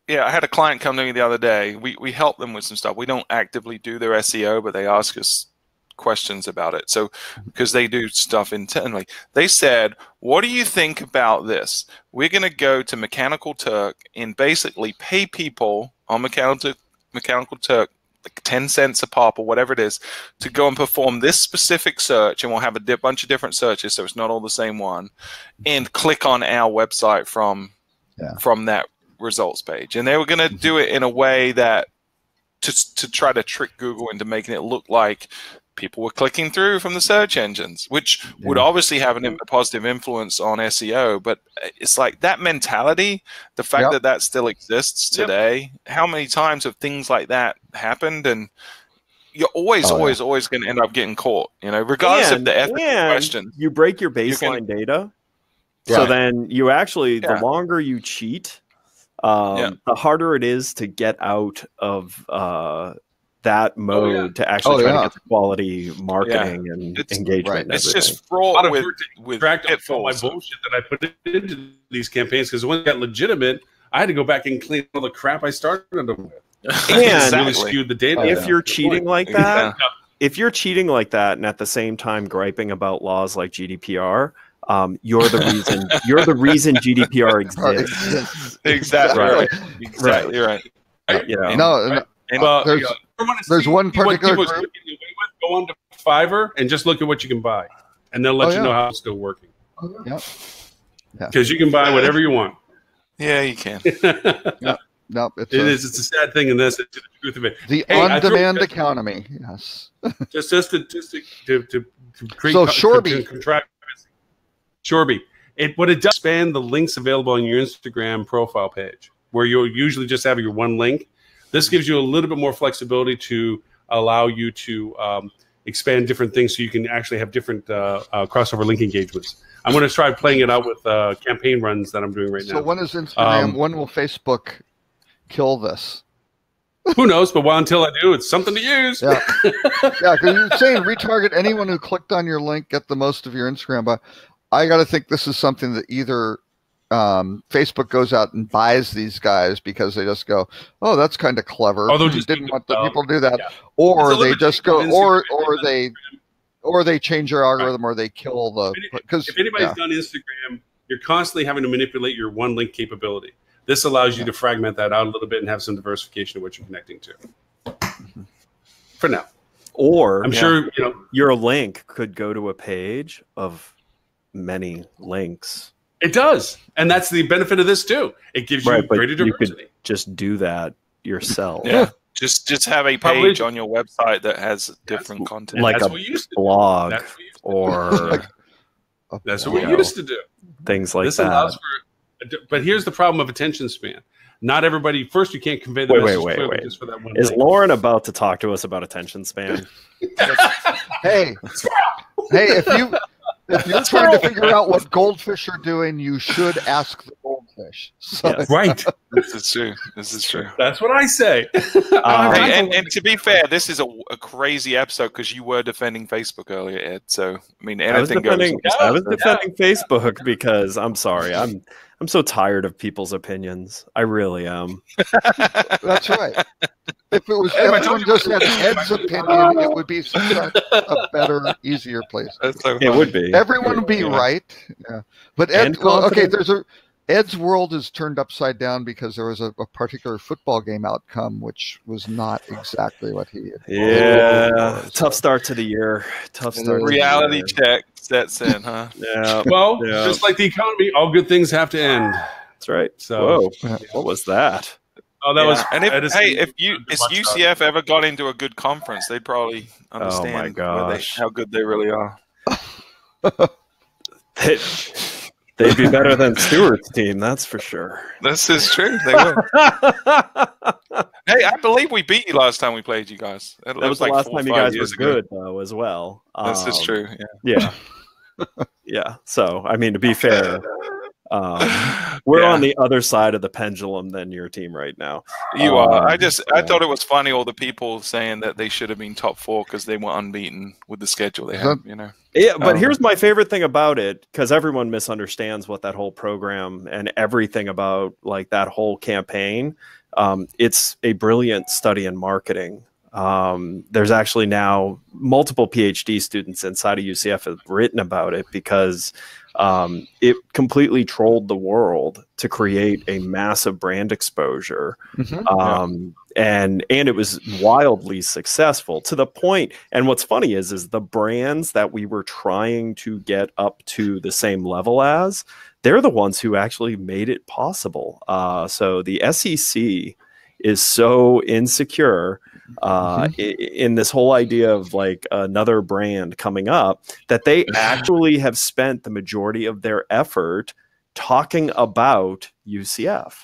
Yeah, I had a client come to me the other day. We help them with some stuff. We don't actively do their SEO, but they ask us questions about it. So because they do stuff internally, they said, what do you think about this? We're going to go to Mechanical Turk and basically pay people on Mechanical Turk like 10 cents a pop or whatever it is to go and perform this specific search, and we'll have a bunch of different searches so it's not all the same one, and click on our website from that results page. And they were going to do it in a way that to try to trick Google into making it look like people were clicking through from the search engines, which would obviously have a positive influence on SEO. But it's like that mentality, the fact that still exists today, how many times have things like that happened? And you're always going to end up getting caught, regardless of the ethical question. You break your baseline data. So then you actually, the longer you cheat, the harder it is to get out of that mode to actually try to get the quality marketing and engagement. And it's just fraught with all my bullshit that I put into these campaigns, because when it got legitimate, I had to go back and clean all the crap I started them with. And really skewed the data. If you're cheating like that, and at the same time griping about laws like GDPR, you're the reason GDPR exists. Exactly right. Exactly right. There's one particular group. Go on to Fiverr and just look at what you can buy, and they'll let you know how it's still working. Because you can buy whatever you want. Yeah, you can. No, it's a sad thing in this. It's the truth of it. The on-demand economy. Yes. just to create. So Shorby. Shorby. What it does expand the links available on your Instagram profile page, where you'll usually just have your one link. This gives you a little bit more flexibility to allow you to expand different things, so you can actually have different crossover link engagements. I'm going to try playing it out with campaign runs that I'm doing right now. So when is Instagram? When will Facebook kill this? Who knows? But until I do, it's something to use. Yeah, because you're saying retarget anyone who clicked on your link, get the most of your Instagram. But I got to think this is something that either Facebook goes out and buys these guys because they just go, oh, that's kind of clever. Oh, didn't want the people to do that, or they just go, or they or they change your algorithm, or they kill the. Because if anybody's done Instagram, you're constantly having to manipulate your one link capability. This allows you to fragment that out a little bit and have some diversification of what you're connecting to. For now. Or I'm sure your link could go to a page of many links. It does, and that's the benefit of this too. It gives you greater diversity. You could just do that yourself. Yeah, just have a page on your website that has different content, like a blog, or that's what we used to do. Things like this that. Allows for, but here's the problem of attention span. Not everybody. First, you can't convey the message clearly just for that one. Is Lauren about to talk to us about attention span? Hey, if you're trying to figure out what goldfish are doing, you should ask the goldfish. So. Yes. Right. This is true. That's what I say. And to be fair, this is a crazy episode because you were defending Facebook earlier, Ed. So I mean, anything goes. I was defending Facebook because I'm sorry, I'm so tired of people's opinions. I really am. That's right. If it was everyone just had Ed's opinion, it would be such a better, easier place. It would be. Everyone would be right. Yeah. But Ed, Ed's world is turned upside down because there was a particular football game outcome which was not exactly what he had. Yeah. Tough start to the year. Tough start. Reality check sets in, huh? Yeah. Well, just like the economy, all good things have to end. That's right. So, what was that? Oh, that was. And if UCF ever got into a good conference, they'd probably understand how good they really are. They'd be better than Stewart's team, that's for sure. This is true. They would. Hey, I believe we beat you last time we played you guys. That was the last time you guys were good, though, as well. This is true. Yeah. Yeah. So, I mean, to be fair, we're on the other side of the pendulum than your team right now. You are. I thought it was funny, all the people saying that they should have been top 4 because they were unbeaten with the schedule they had, Yeah, but here's my favorite thing about it, because everyone misunderstands what that whole program and everything about like that whole campaign. It's a brilliant study in marketing. There's actually now multiple PhD students inside of UCF have written about it because it completely trolled the world to create a massive brand exposure. And it was wildly successful to the point. And what's funny is the brands that we were trying to get up to the same level as, they're the ones who actually made it possible. So the SEC is so insecure in this whole idea of like another brand coming up that they actually have spent the majority of their effort talking about UCF,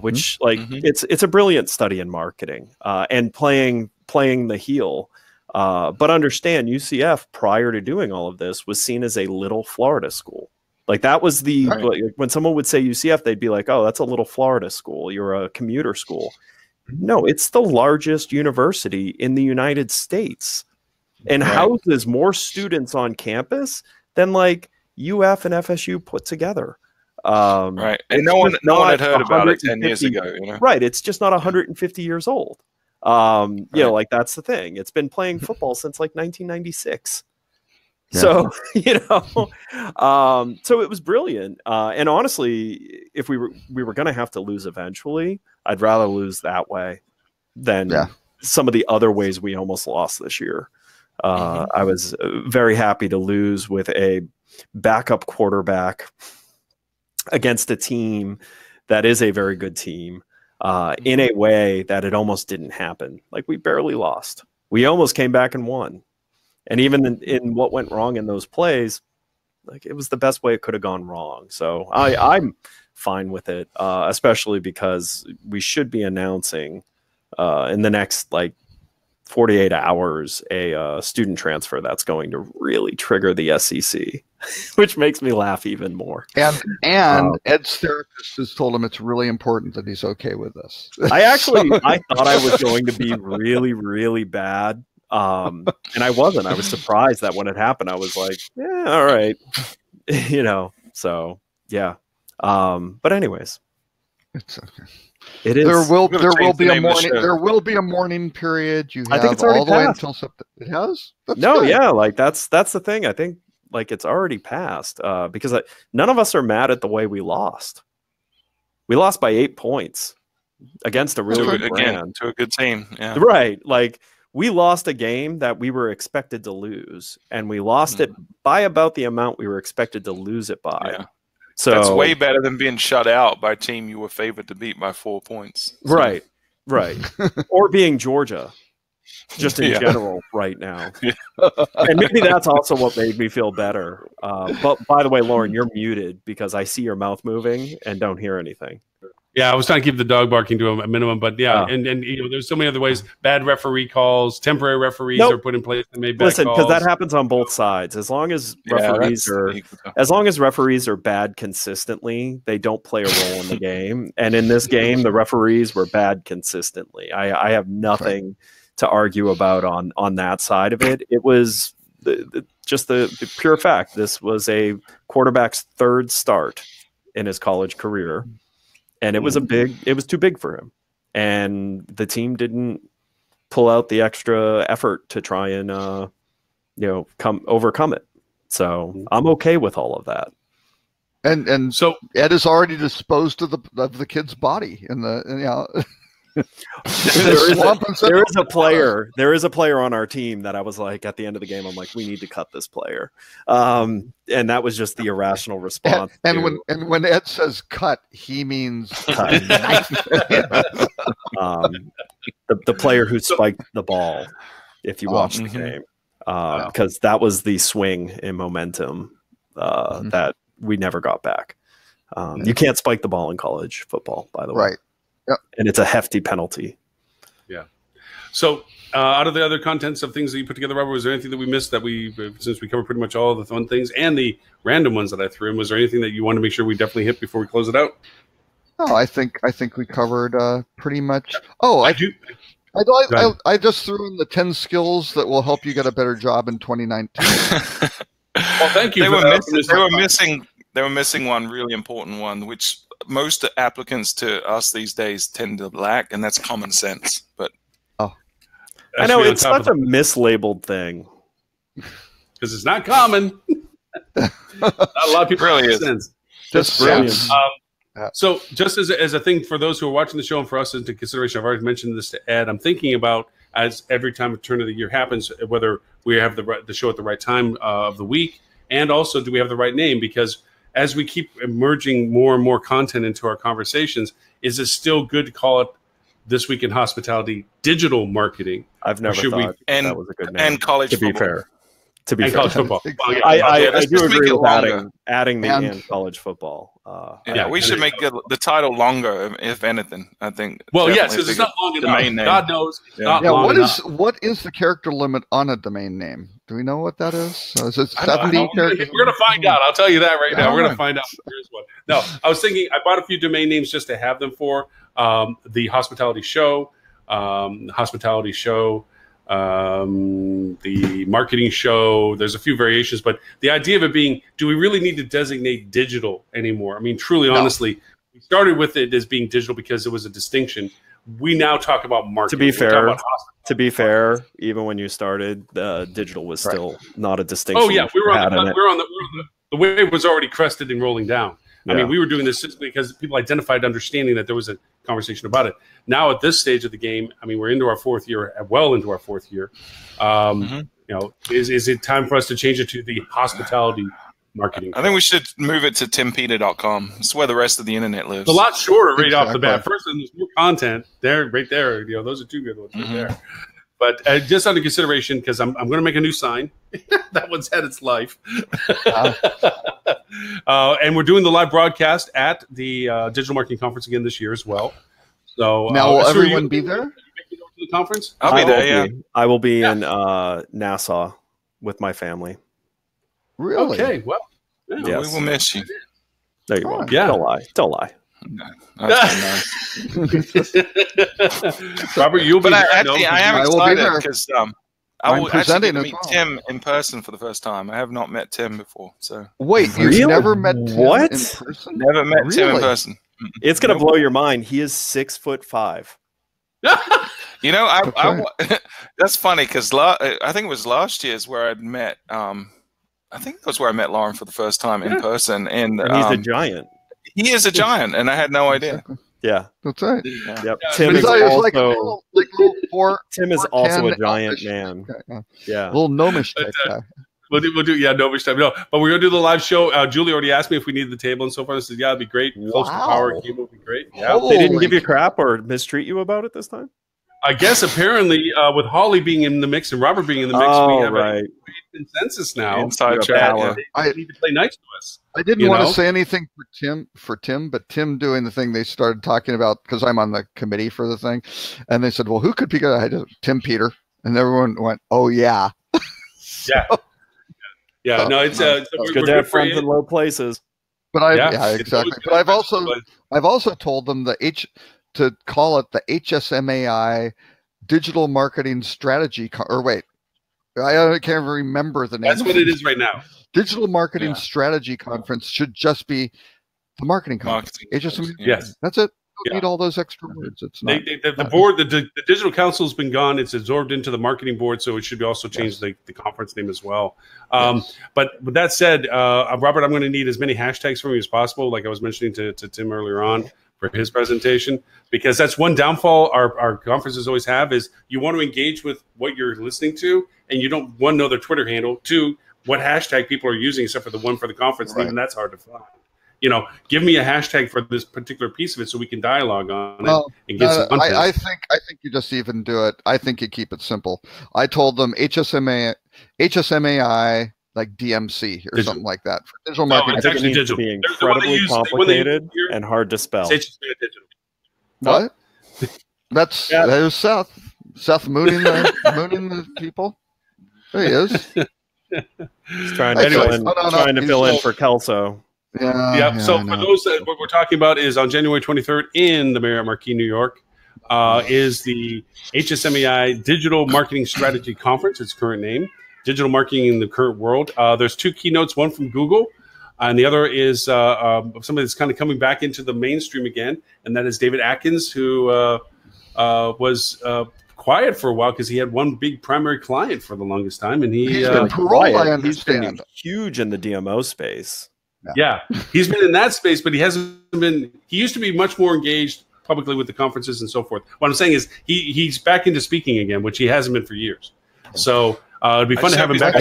which it's a brilliant study in marketing and playing the heel. But understand, UCF prior to doing all of this was seen as a little Florida school. Like that was like, when someone would say UCF, they'd be like, oh, that's a little Florida school. You're a commuter school. No, it's the largest university in the United States and houses more students on campus than like UF and FSU put together. And no one had heard about it 10 years ago. Right. It's just not 150 years old. You know, like that's the thing. It's been playing football since like 1996. So, so it was brilliant. And honestly, if we were going to have to lose eventually, I'd rather lose that way than some of the other ways we almost lost this year. I was very happy to lose with a backup quarterback against a team that is a very good team in a way that it almost didn't happen. Like we barely lost. We almost came back and won. And even in what went wrong in those plays, like it was the best way it could have gone wrong. So I'm fine with it, especially because we should be announcing in the next like 48 hours a student transfer that's going to really trigger the SEC, which makes me laugh even more. And Ed's therapist has told him it's really important that he's okay with this. I thought I was going to be really, really bad. And I wasn't. I was surprised that when it happened, I was like, yeah, all right. So yeah. But anyways, It's okay. It is. There will be a morning. show. There will be a morning period. You have I think it's already all the way passed. until September. It has. That's No, good. yeah, like that's the thing. I think like it's already passed because none of us are mad at the way we lost. We lost by 8 points against a really good brand. To a good team. Yeah. Right. Like we lost a game that we were expected to lose, and we lost it by about the amount we were expected to lose it by. Yeah. So That's way better than being shut out by a team you were favored to beat by 4 points. So. Right. Or being Georgia, just in general right now. Yeah. And maybe that's also what made me feel better. But by the way, Lauren, you're muted because I see your mouth moving and don't hear anything. Yeah, I was trying to keep the dog barking to a minimum, but and you know, there's so many other ways. Bad referee calls, temporary referees are put in place and made bad Listen, because calls. that happens on both sides. As long as referees are bad consistently, they don't play a role in the game. And in this game, the referees were bad consistently. I have nothing to argue about on that side of it. It was just the pure fact. This was a quarterback's third start in his college career. And it was too big for him. And the team didn't pull out the extra effort to try and, overcome it. So I'm okay with all of that. And so Ed has already disposed of the kid's body in the, There is a player on our team that I was like, at the end of the game, I'm like, we need to cut this player. And that was just the irrational response. And when Ed says cut, he means cut. The player who spiked the ball, if you watch the game, because that was the swing in momentum that we never got back. You can't spike the ball in college football, by the way. Right. Yep. And it's a hefty penalty. Yeah. So, out of the other contents of things that you put together, Robert, was there anything that we missed since we covered pretty much all the fun things and the random ones that I threw in? Was there anything that you want to make sure we definitely hit before we close it out? No, I think we covered pretty much. I just threw in the 10 skills that will help you get a better job in 2019. Well, thank you. They were missing one really important one, which most applicants to us these days tend to lack, and that's common sense. But I know it's such a mislabeled thing because it's not common. Not a lot of people really have sense. Just brilliant. So, just as a thing for those who are watching the show and for us into consideration, I've already mentioned this to Ed. I'm thinking about as every time a turn of the year happens, whether we have the show at the right time of the week, and also do we have the right name? Because as we keep emerging more and more content into our conversations, is it still good to call it This Week in Hospitality Digital Marketing? I've never thought that was a good name. And college to football. be fair. To be fair. College football. I do agree with adding the and college football. We should make the title longer, if anything. I think. Well, yes, because it's not long enough. God knows. What is the character limit on a domain name? Do we know what that is? So is it 70 characters? We're going to find out. I'll tell you that right now. We're going to find out. Here's one. No, I was thinking I bought a few domain names just to have them for the Hospitality Show, the Marketing Show. There's a few variations, but the idea of it being, do we really need to designate digital anymore? I mean, truly, honestly, we started with it as being digital because it was a distinction. We now talk about marketing. To be fair, even when you started, digital was still not a distinction. Oh yeah, we were on the wave was already crested and rolling down. Yeah. I mean, we were doing this simply because people identified understanding that there was a conversation about it. Now, at this stage of the game, I mean, we're into our fourth year, well into our fourth year. You know, is it time for us to change it to the hospitality marketing? I think we should move it to timpeter.com. It's where the rest of the internet lives. It's a lot shorter right off the bat. First, there's more content there, right there. You know, those are two good ones right there. But just under consideration, because I'm going to make a new sign. That one's had its life. And we're doing the live broadcast at the Digital Marketing Conference again this year as well. So now, will everyone be there? The conference? I'll be there, yeah. I will be in Nassau with my family. Really? Okay, well. Yeah, we will miss you. There you go. Yeah. Don't lie. Robert, you'll be there. I am excited because I will actually meet Tim in person for the first time. I have not met Tim before. So wait, you've never met Tim in person? Never met Tim in person. It's going to blow your mind. He is 6'5". You know, that's funny because I think it was last year's where I'd met. I think it was where I met Lauren for the first time in person, and he's a giant. He is a giant, and I had no idea. Yeah, that's right. Yeah. Yep. Tim is also Tim is also a giant man. Yeah, little gnomish type guy. We'll do gnomish type. No, but we're gonna do the live show. Julie already asked me if we needed the table and so forth. I said, yeah, it'd be great. Close to power cable would be great. Yeah, they didn't give you crap or mistreat you about it this time. I guess apparently with Holly being in the mix and Robert being in the mix, we have a consensus now. Inside chat. They need to play nice to us. I didn't want to say anything for Tim, but Tim doing the thing they started talking about because I'm on the committee for the thing, and they said, "Well, who could be good?" I had Tim Peter, and everyone went, "Oh yeah." Yeah. No, it's good to have friends in low places. But exactly. But I've also told them to call it the HSMAI Digital Marketing Strategy. I can't even remember the name. That's what it is right now. Digital Marketing Strategy Conference should just be the marketing conference. Yes, that's it. Don't need all those extra words. It's not. The board, the digital council has been gone. It's absorbed into the marketing board, so it should be also change the conference name as well. But with that said, Robert, I'm going to need as many hashtags from you as possible, like I was mentioning to Tim earlier on for his presentation, because that's one downfall our conferences always have is you want to engage with what you're listening to, and you don't, one, know their Twitter handle, two, what hashtag people are using except for the one for the conference, and even that's hard to find. Give me a hashtag for this particular piece of it so we can dialogue on it and get some content. I think you just even do it. I think you keep it simple. I told them HSMAI like DMC or something like that for digital marketing. It's actually digital. Be incredibly complicated and hard to spell. What? There's Seth. Seth mooning the people. There he is. He's trying to fill in for Kelso. So for those that what we're talking about is on January 23rd in the Marriott Marquis, New York, is the HSMAI Digital Marketing Strategy Conference. Its current name, Digital Marketing in the Current World. There's two keynotes, one from Google, and the other is somebody that's kind of coming back into the mainstream again, and that is David Atkins, who was quiet for a while because he had one big primary client for the longest time, and he's been He's been huge in the DMO space. Yeah, he's been in that space, but he hasn't been. He used to be much more engaged publicly with the conferences and so forth. What I'm saying is he's back into speaking again, which he hasn't been for years. So it'd be fun to have him back.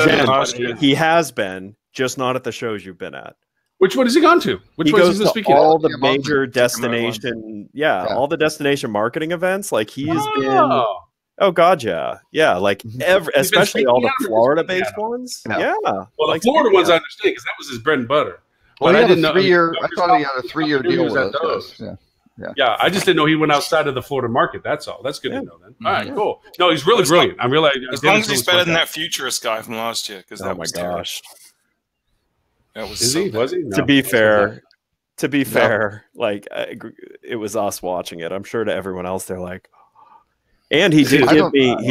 He has been, just not at the shows you've been at. Which one has he gone to? Which one is he speaking? All the major destination, all the destination marketing events. Like he's been. Oh God, yeah, like especially all the Florida-based ones. Yeah. Well, the Florida ones I understand because that was his bread and butter. Well, I didn't know. I thought he had a 3-year deal with those. Yeah. I just didn't know he went outside of the Florida market. That's all. That's good to know then. All right, cool. No, he's really brilliant. I'm really as long as he's better than that futurist guy from last year. Because that was gosh, that was. Was he? No, to be fair, like it was us watching it. I'm sure to everyone else, they're like. And he did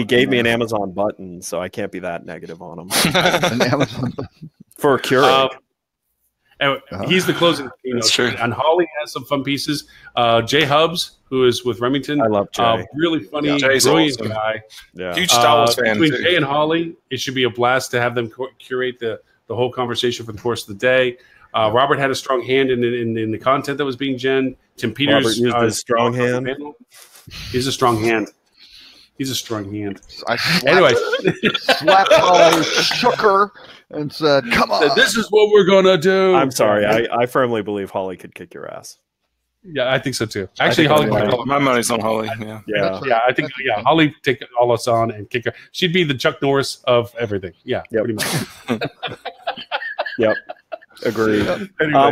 gave me an Amazon button, so I can't be that negative on him. An Amazon button for Keurig. He's the closing. That's true. And Holly has some fun pieces. Jay Hubbs, who is with Remington. I love Jay. Really funny, brilliant guy. Yeah. Huge Star Wars fan. Between Jay and Holly, it should be a blast to have them curate the whole conversation for the course of the day. Robert had a strong hand in the content that was being gen. Tim Peters used his strong hand. He's a strong hand. He's a strong hand. Anyway, slapped Holly, shook her, and said, "Come on, this is what we're gonna do." I'm sorry. I firmly believe Holly could kick your ass. Yeah, I think so too. Actually, Holly, my money's on Holly. Yeah. I think Holly take all us on and kick her. She'd be the Chuck Norris of everything. Yeah, pretty much. Yep. Agreed.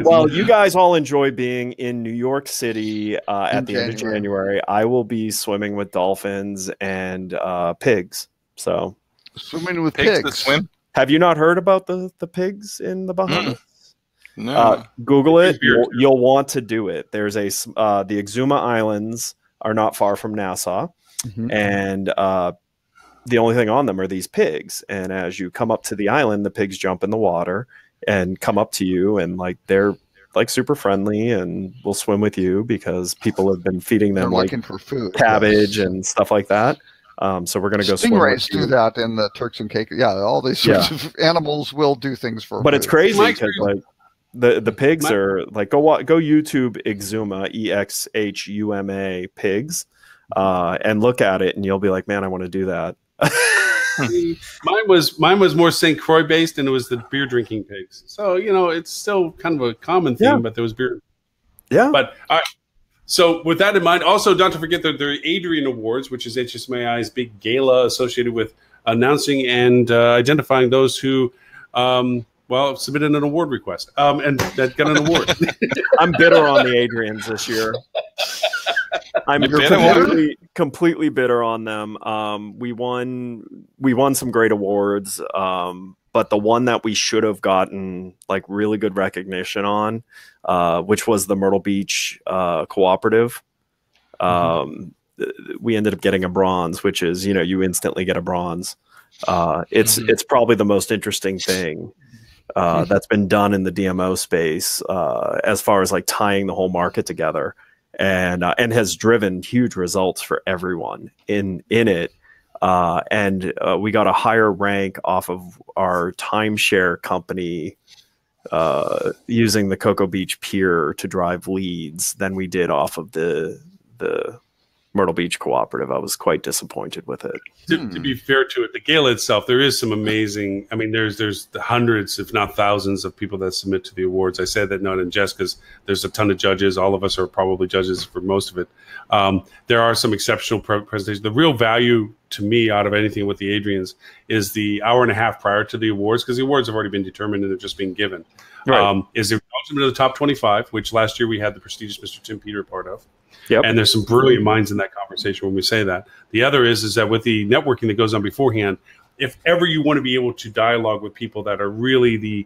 Well, you guys all enjoy being in New York City at the end of January. I will be swimming with dolphins and pigs. So swimming with pigs. That swim? Have you not heard about the pigs in the Bahamas? No. Google it. You'll want to do it. There's the Exuma Islands are not far from Nassau, and the only thing on them are these pigs. And as you come up to the island, the pigs jump in the water and come up to you, and like they're like super friendly and will swim with you because people have been feeding them They're like looking for food, cabbage and stuff like that. So we're going to go swim with Stingrays do you. that in the Turks and Caicos. Yeah, all these sorts of animals will do things for But food. it's crazy because like the pigs are like go YouTube Exuma, EXHUMA pigs, and look at it and you'll be like, man, I want to do that. Mine was more St. Croix based, and it was the beer drinking pigs. So it's still kind of a common theme, but there was beer. Yeah. But all right. So with that in mind, also don't forget that there are Adrian Awards, which is HSMAI's big gala associated with announcing and identifying those who, submitted an award request and that got an award. I'm bitter on the Adrians this year. I'm completely bitter on them. We won some great awards, but the one that we should have gotten like really good recognition on, which was the Myrtle Beach Cooperative, we ended up getting a bronze, which is you instantly get a bronze. It's probably the most interesting thing that's been done in the DMO space as far as like tying the whole market together. And has driven huge results for everyone in it. And we got a higher rank off of our timeshare company using the Cocoa Beach Pier to drive leads than we did off of the Myrtle Beach Cooperative. I was quite disappointed with it. To be fair to it, the gala itself, there is some amazing. I mean, there's the hundreds, if not thousands, of people that submit to the awards. I said that not in jest because there's a ton of judges. All of us are probably judges for most of it. There are some exceptional presentations. The real value to me out of anything with the Adrians is the hour and a half prior to the awards, because the awards have already been determined and they're just being given. Right. Is the acknowledgement of the top 25, which last year we had the prestigious Mr. Tim Peter part of. Yep. And there's some brilliant minds in that conversation when we say that. The other is that with the networking that goes on beforehand, if ever you want to be able to dialogue with people that are really the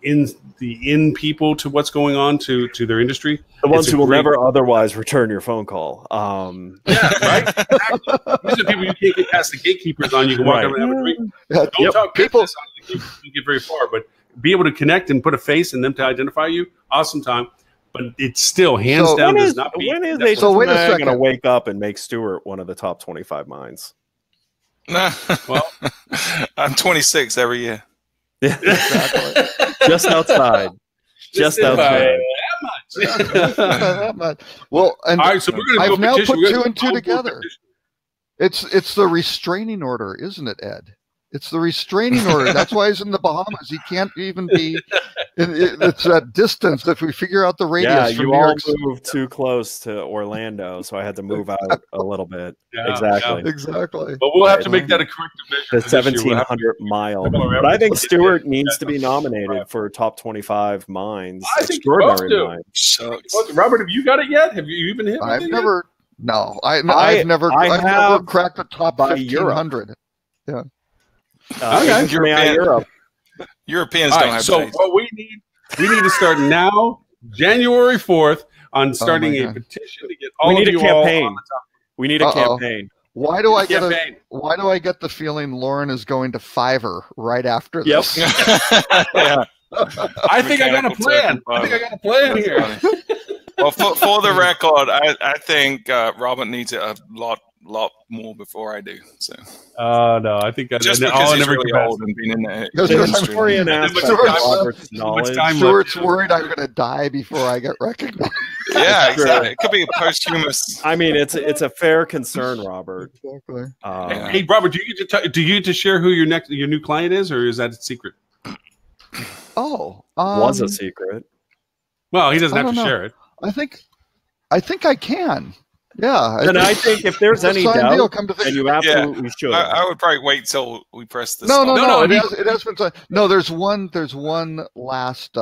in people to what's going on to their industry, the ones who will never otherwise return your phone call. Yeah, right. Exactly. These are people you can't get past the gatekeepers on. You can walk over and have a drink. Don't talk people. You get very far, but be able to connect and put a face and them to identify you. Awesome time. But it's still hands down does not beat. When is HSMA going to wake up and make Stewart one of the top 25 minds? Well, I'm 26 every year. Yeah, exactly. Just outside. Just outside. That much. Well, and all right, so we're going to I've now put two and two together. It's the restraining order, isn't it, Ed? It's the restraining order. That's why he's in the Bahamas. He can't even be. It's that distance. If we figure out the radius, yeah, from you New all York moved too close to Orlando, so I had to move out a little bit. Yeah, exactly. Yeah. Exactly. But we'll have to make that a corrective measure. The 1,700 mile. But I think Stewart needs to be nominated for top 25 minds. I think extraordinary minds. So, Robert, have you got it yet? Have you even hit? I've never. No, I've never cracked the top 1,500. Yeah. Europeans don't have so taste. What we need to start now, January 4th, on starting a petition to get all of you all on the top. We need a campaign. Why do I get the feeling Lauren is going to Fiverr right after this? Yep. Yeah. I think I got a plan. Here. Well, for the record, I think Robert needs it a lot more before I do. So. No, I think just because he's really old and been in the industry. Stuart's worried I'm going to die before I get recognized. Yeah, exactly. It could be a posthumous. I mean, it's a fair concern, Robert. Exactly. Hey, Robert, do you get to share who your new client is, or is that a secret? Oh, was a secret. Well, he doesn't have to share it. I think I can. Yeah. And I think if there's any doubt, and you absolutely should. I would probably wait till we press this. No. It has been. No, there's one last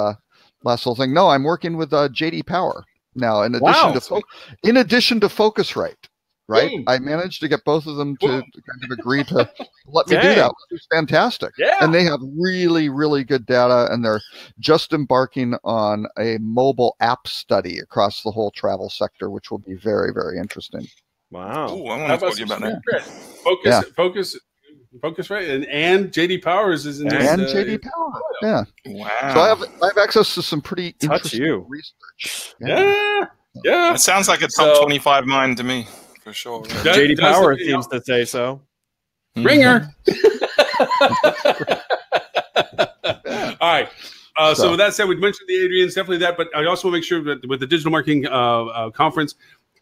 little thing. No, I'm working with JD Power now. In addition to Focusrite. Right, I managed to get both of them to kind of agree to let me do that, which is fantastic. Yeah. And they have really, really good data, and they're just embarking on a mobile app study across the whole travel sector, which will be very, very interesting. Wow. Ooh, I want to talk to you about that. Focusrite, and JD Powers is in this. And JD Powers, yeah. Wow. So I have access to some pretty interesting research. Yeah. It sounds like a top 25 mind to me, for sure. Yeah. JD Powers seems to say so. Ringer. All right. So with that said, we mentioned the Adrian's, definitely that, but I also want to make sure that with the digital marketing conference,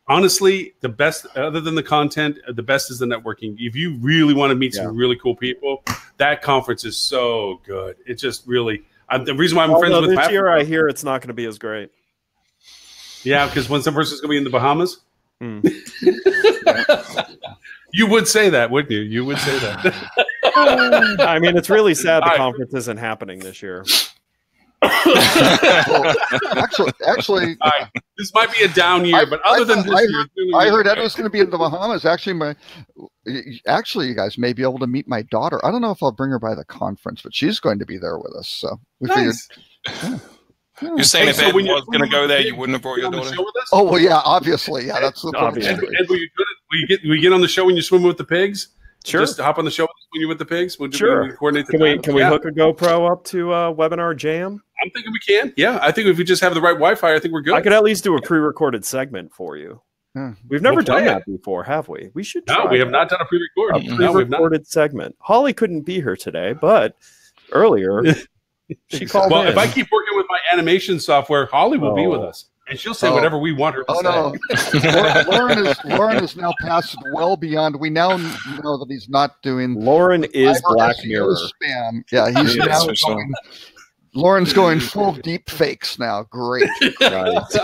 honestly, the best, other than the content, the best is the networking. If you really want to meet some really cool people, that conference is so good. It just really, the reason why I'm friends with this year, I hear it's not going to be as great. Yeah, because when some person's going to be in the Bahamas. You would say that, wouldn't you? You would say that. I mean, it's really sad the conference isn't happening this year. Actually, this might be a down year, but other than this year, I heard Ed was going to be in the Bahamas. Actually, you guys may be able to meet my daughter. I don't know if I'll bring her by the conference, but she's going to be there with us. So we figured. You're saying if Ed was going to go there, you wouldn't have brought your daughter? Oh well, yeah, obviously, yeah, that's the point. Ed, will you get on the show when you're swimming with the pigs? Sure. Just hop on the show when you're with the pigs. Sure. We coordinate the can we hook a GoPro up to Webinar Jam? I'm thinking we can. Yeah, I think if we just have the right Wi-Fi, I think we're good. I could at least do a pre-recorded segment for you. We've never done that before, have we? We should. No, we have not done a pre-record. Pre-recorded segment. Holly couldn't be here today, but earlier she called in. If I keep working with my animation software, Holly will be with us. And she'll say whatever we want her to say. No. Lauren is now passed well beyond. We now know that he's not doing. Lauren is Black Mirror. Spam. Yeah, he's now going. Lauren's going full deep fakes now. Great. Nice.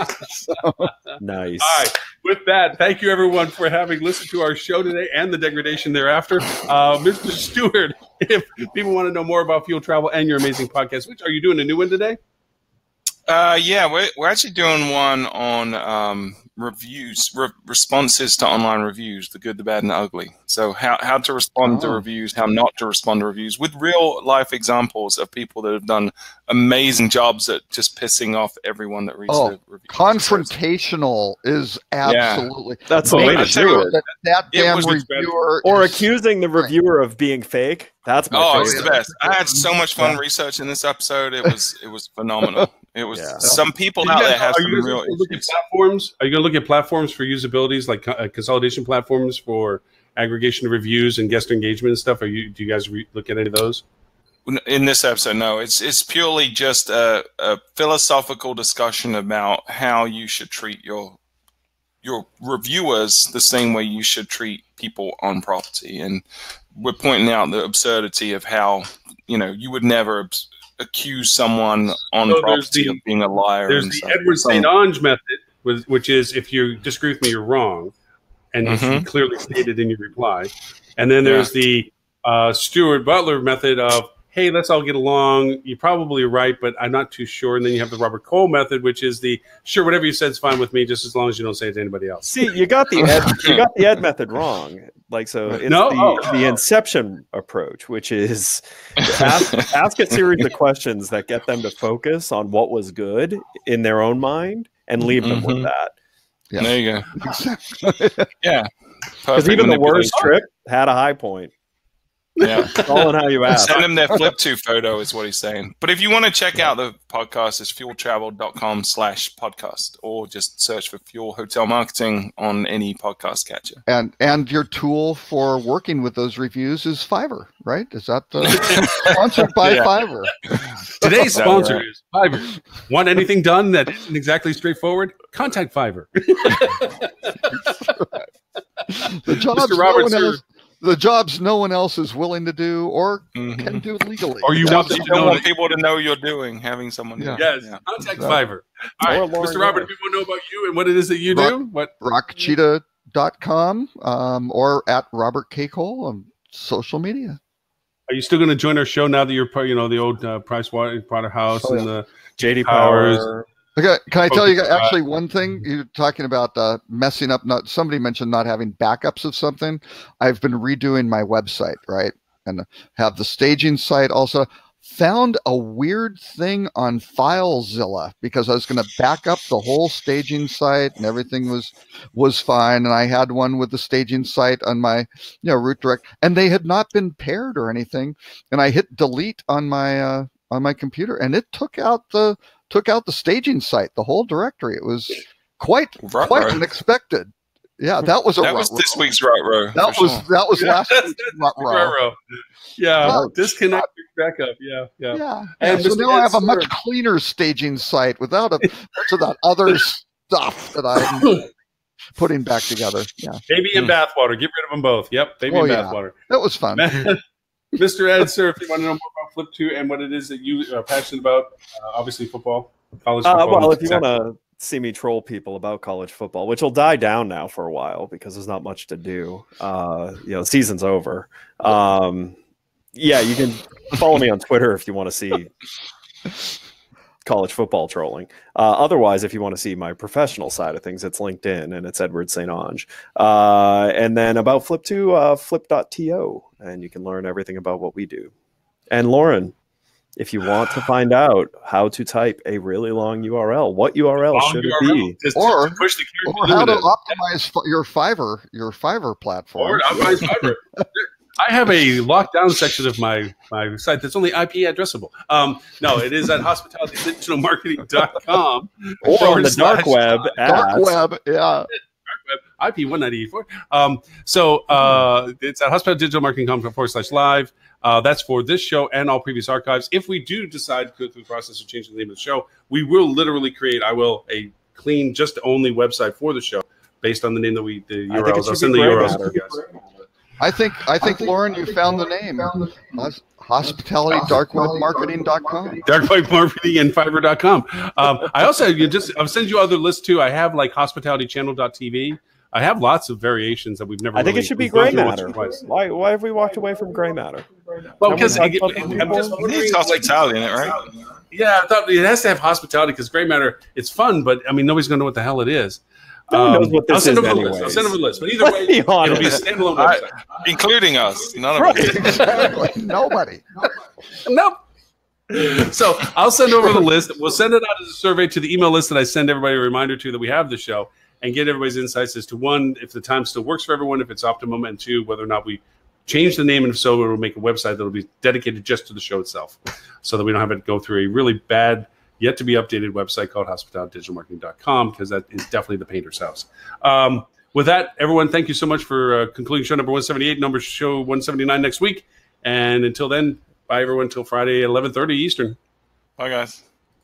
Nice. All right. With that, thank you everyone for having listened to our show today and the degradation thereafter. Mr. Stewart, if people want to know more about Fuel Travel and your amazing podcast, which are you doing a new one today? Yeah, we're actually doing one on reviews, responses to online reviews, the good, the bad, and the ugly. So how to respond to reviews, how not to respond to reviews, with real life examples of people that have done amazing jobs at just pissing off everyone that reads the reviews. Confrontational is absolutely that's the way to do it. That damn reviewer, or accusing the reviewer of being fake. That's my favorite. It's the best. I had so much fun researching this episode. It was phenomenal. It was some people out there have some real platforms. Are you going to look at platforms for usabilities, like consolidation platforms for aggregation of reviews and guest engagement and stuff? Do you guys look at any of those? In this episode, no. It's purely just a philosophical discussion about how you should treat your reviewers the same way you should treat people on property, and we're pointing out the absurdity of how you would never accuse someone on property of being a liar. There's the Edward St. Onge method, which is if you disagree with me, you're wrong, and you clearly stated in your reply. And then there's the Stuart Butler method of, hey, let's all get along. You're probably right, but I'm not too sure. And then you have the Robert Cole method, which is the sure, whatever you said is fine with me, just as long as you don't say it to anybody else. See, you got the Ed method wrong. Like, so it's the Inception approach, which is ask a series of questions that get them to focus on what was good in their own mind and leave them with that. Yeah. There you go. Yeah. Because even the worst trip had a high point. Yeah. It's all in how you ask. Send them their flip to photo is what he's saying. But if you want to check out the podcast, it's fueltravel.com/podcast, or just search for Fuel Hotel Marketing on any podcast catcher. And your tool for working with those reviews is Fiverr, right? Is that sponsored by Fiverr? Today's sponsor is Fiverr. Want anything done that isn't exactly straightforward? Contact Fiverr. The jobs no one else is willing to do or can do legally. Or you want people to know you're doing, having someone do. Yes, contact Fiverr. All right, Mr. Robert, if people know about you and what it is that you do, rockcheetah.com or at Robert K. Cole on social media. Are you still going to join our show now that you're part, the old Pricewaterhouse and the JD Powers? Okay, can I tell you actually one thing? You're talking about messing up. Somebody mentioned not having backups of something. I've been redoing my website, right, and have the staging site also. found a weird thing on FileZilla because I was going to back up the whole staging site and everything was fine. And I had one with the staging site on my, root direct, and they had not been paired or anything. And I hit delete on my computer, and it took out the staging site, the whole directory. It was quite unexpected. Yeah, that was this week's Rut-Row. That was last week's Rut-Row. Yeah, disconnect your backup. Yeah. And so now I have a much cleaner staging site without much of that other stuff that I'm putting back together. Yeah, baby and bathwater. Get rid of them both. Yep, baby and bathwater. That was fun. Mr. Ed, sir, if you want to know more about Flip 2 and what it is that you are passionate about, obviously football, college football. Well, if you want to see me troll people about college football, which will die down now for a while because there's not much to do. The season's over. You can follow me on Twitter if you want to see college football trolling. Otherwise, if you want to see my professional side of things, it's LinkedIn and it's Edward St. Ange. And then about Flip 2, flip.to, and you can learn everything about what we do. And Lauren, if you want to find out how to type a really long URL, what URL should it be? Or how to optimize your Fiverr platform. Or optimize Fiverr. I have a lockdown section of my site that's only IP addressable. No, it is at hospitalitydigitalmarketing.com. Or on the dark web. Dark web, yeah. IP 194. So it's at hospitalitydigitalmarketing.com/live. That's for this show and all previous archives. If we do decide to go through the process of changing the name of the show, we will literally create, a clean, just only website for the show based on the name that the URLs. I'll send the URLs to you guys. I think Lauren, you found the name. HospitalityDarkwebMarketing.com. Darkweb Marketing and Fiverr.com. I also I'll send you other lists too. I have like hospitalitychannel.tv. I have lots of variations that we've never. I think it should be Gray Matter. Why have we walked away from Gray Matter? Well, because I'm just needs hospitality in it, right? Yeah, I thought it has to have hospitality because Gray Matter, it's fun, but I mean nobody's going to know what the hell it is. No one knows what this is anyways. I'll send over the list. But either way, it'll be a standalone website. Including us. None of us. Exactly. Nobody. Nope. So I'll send over the list. We'll send it out as a survey to the email list that I send everybody a reminder to that we have the show and get everybody's insights as to one, if the time still works for everyone, if it's optimum, and two, whether or not we change the name, and if so, we'll make a website that'll be dedicated just to the show itself so that we don't have to go through a really bad, yet to be updated website called hospitalitydigitalmarketing.com because that is definitely the painter's house. With that, everyone, thank you so much for concluding show number 178, show 179 next week. And until then, bye everyone until Friday at 11:30 Eastern. Bye, guys.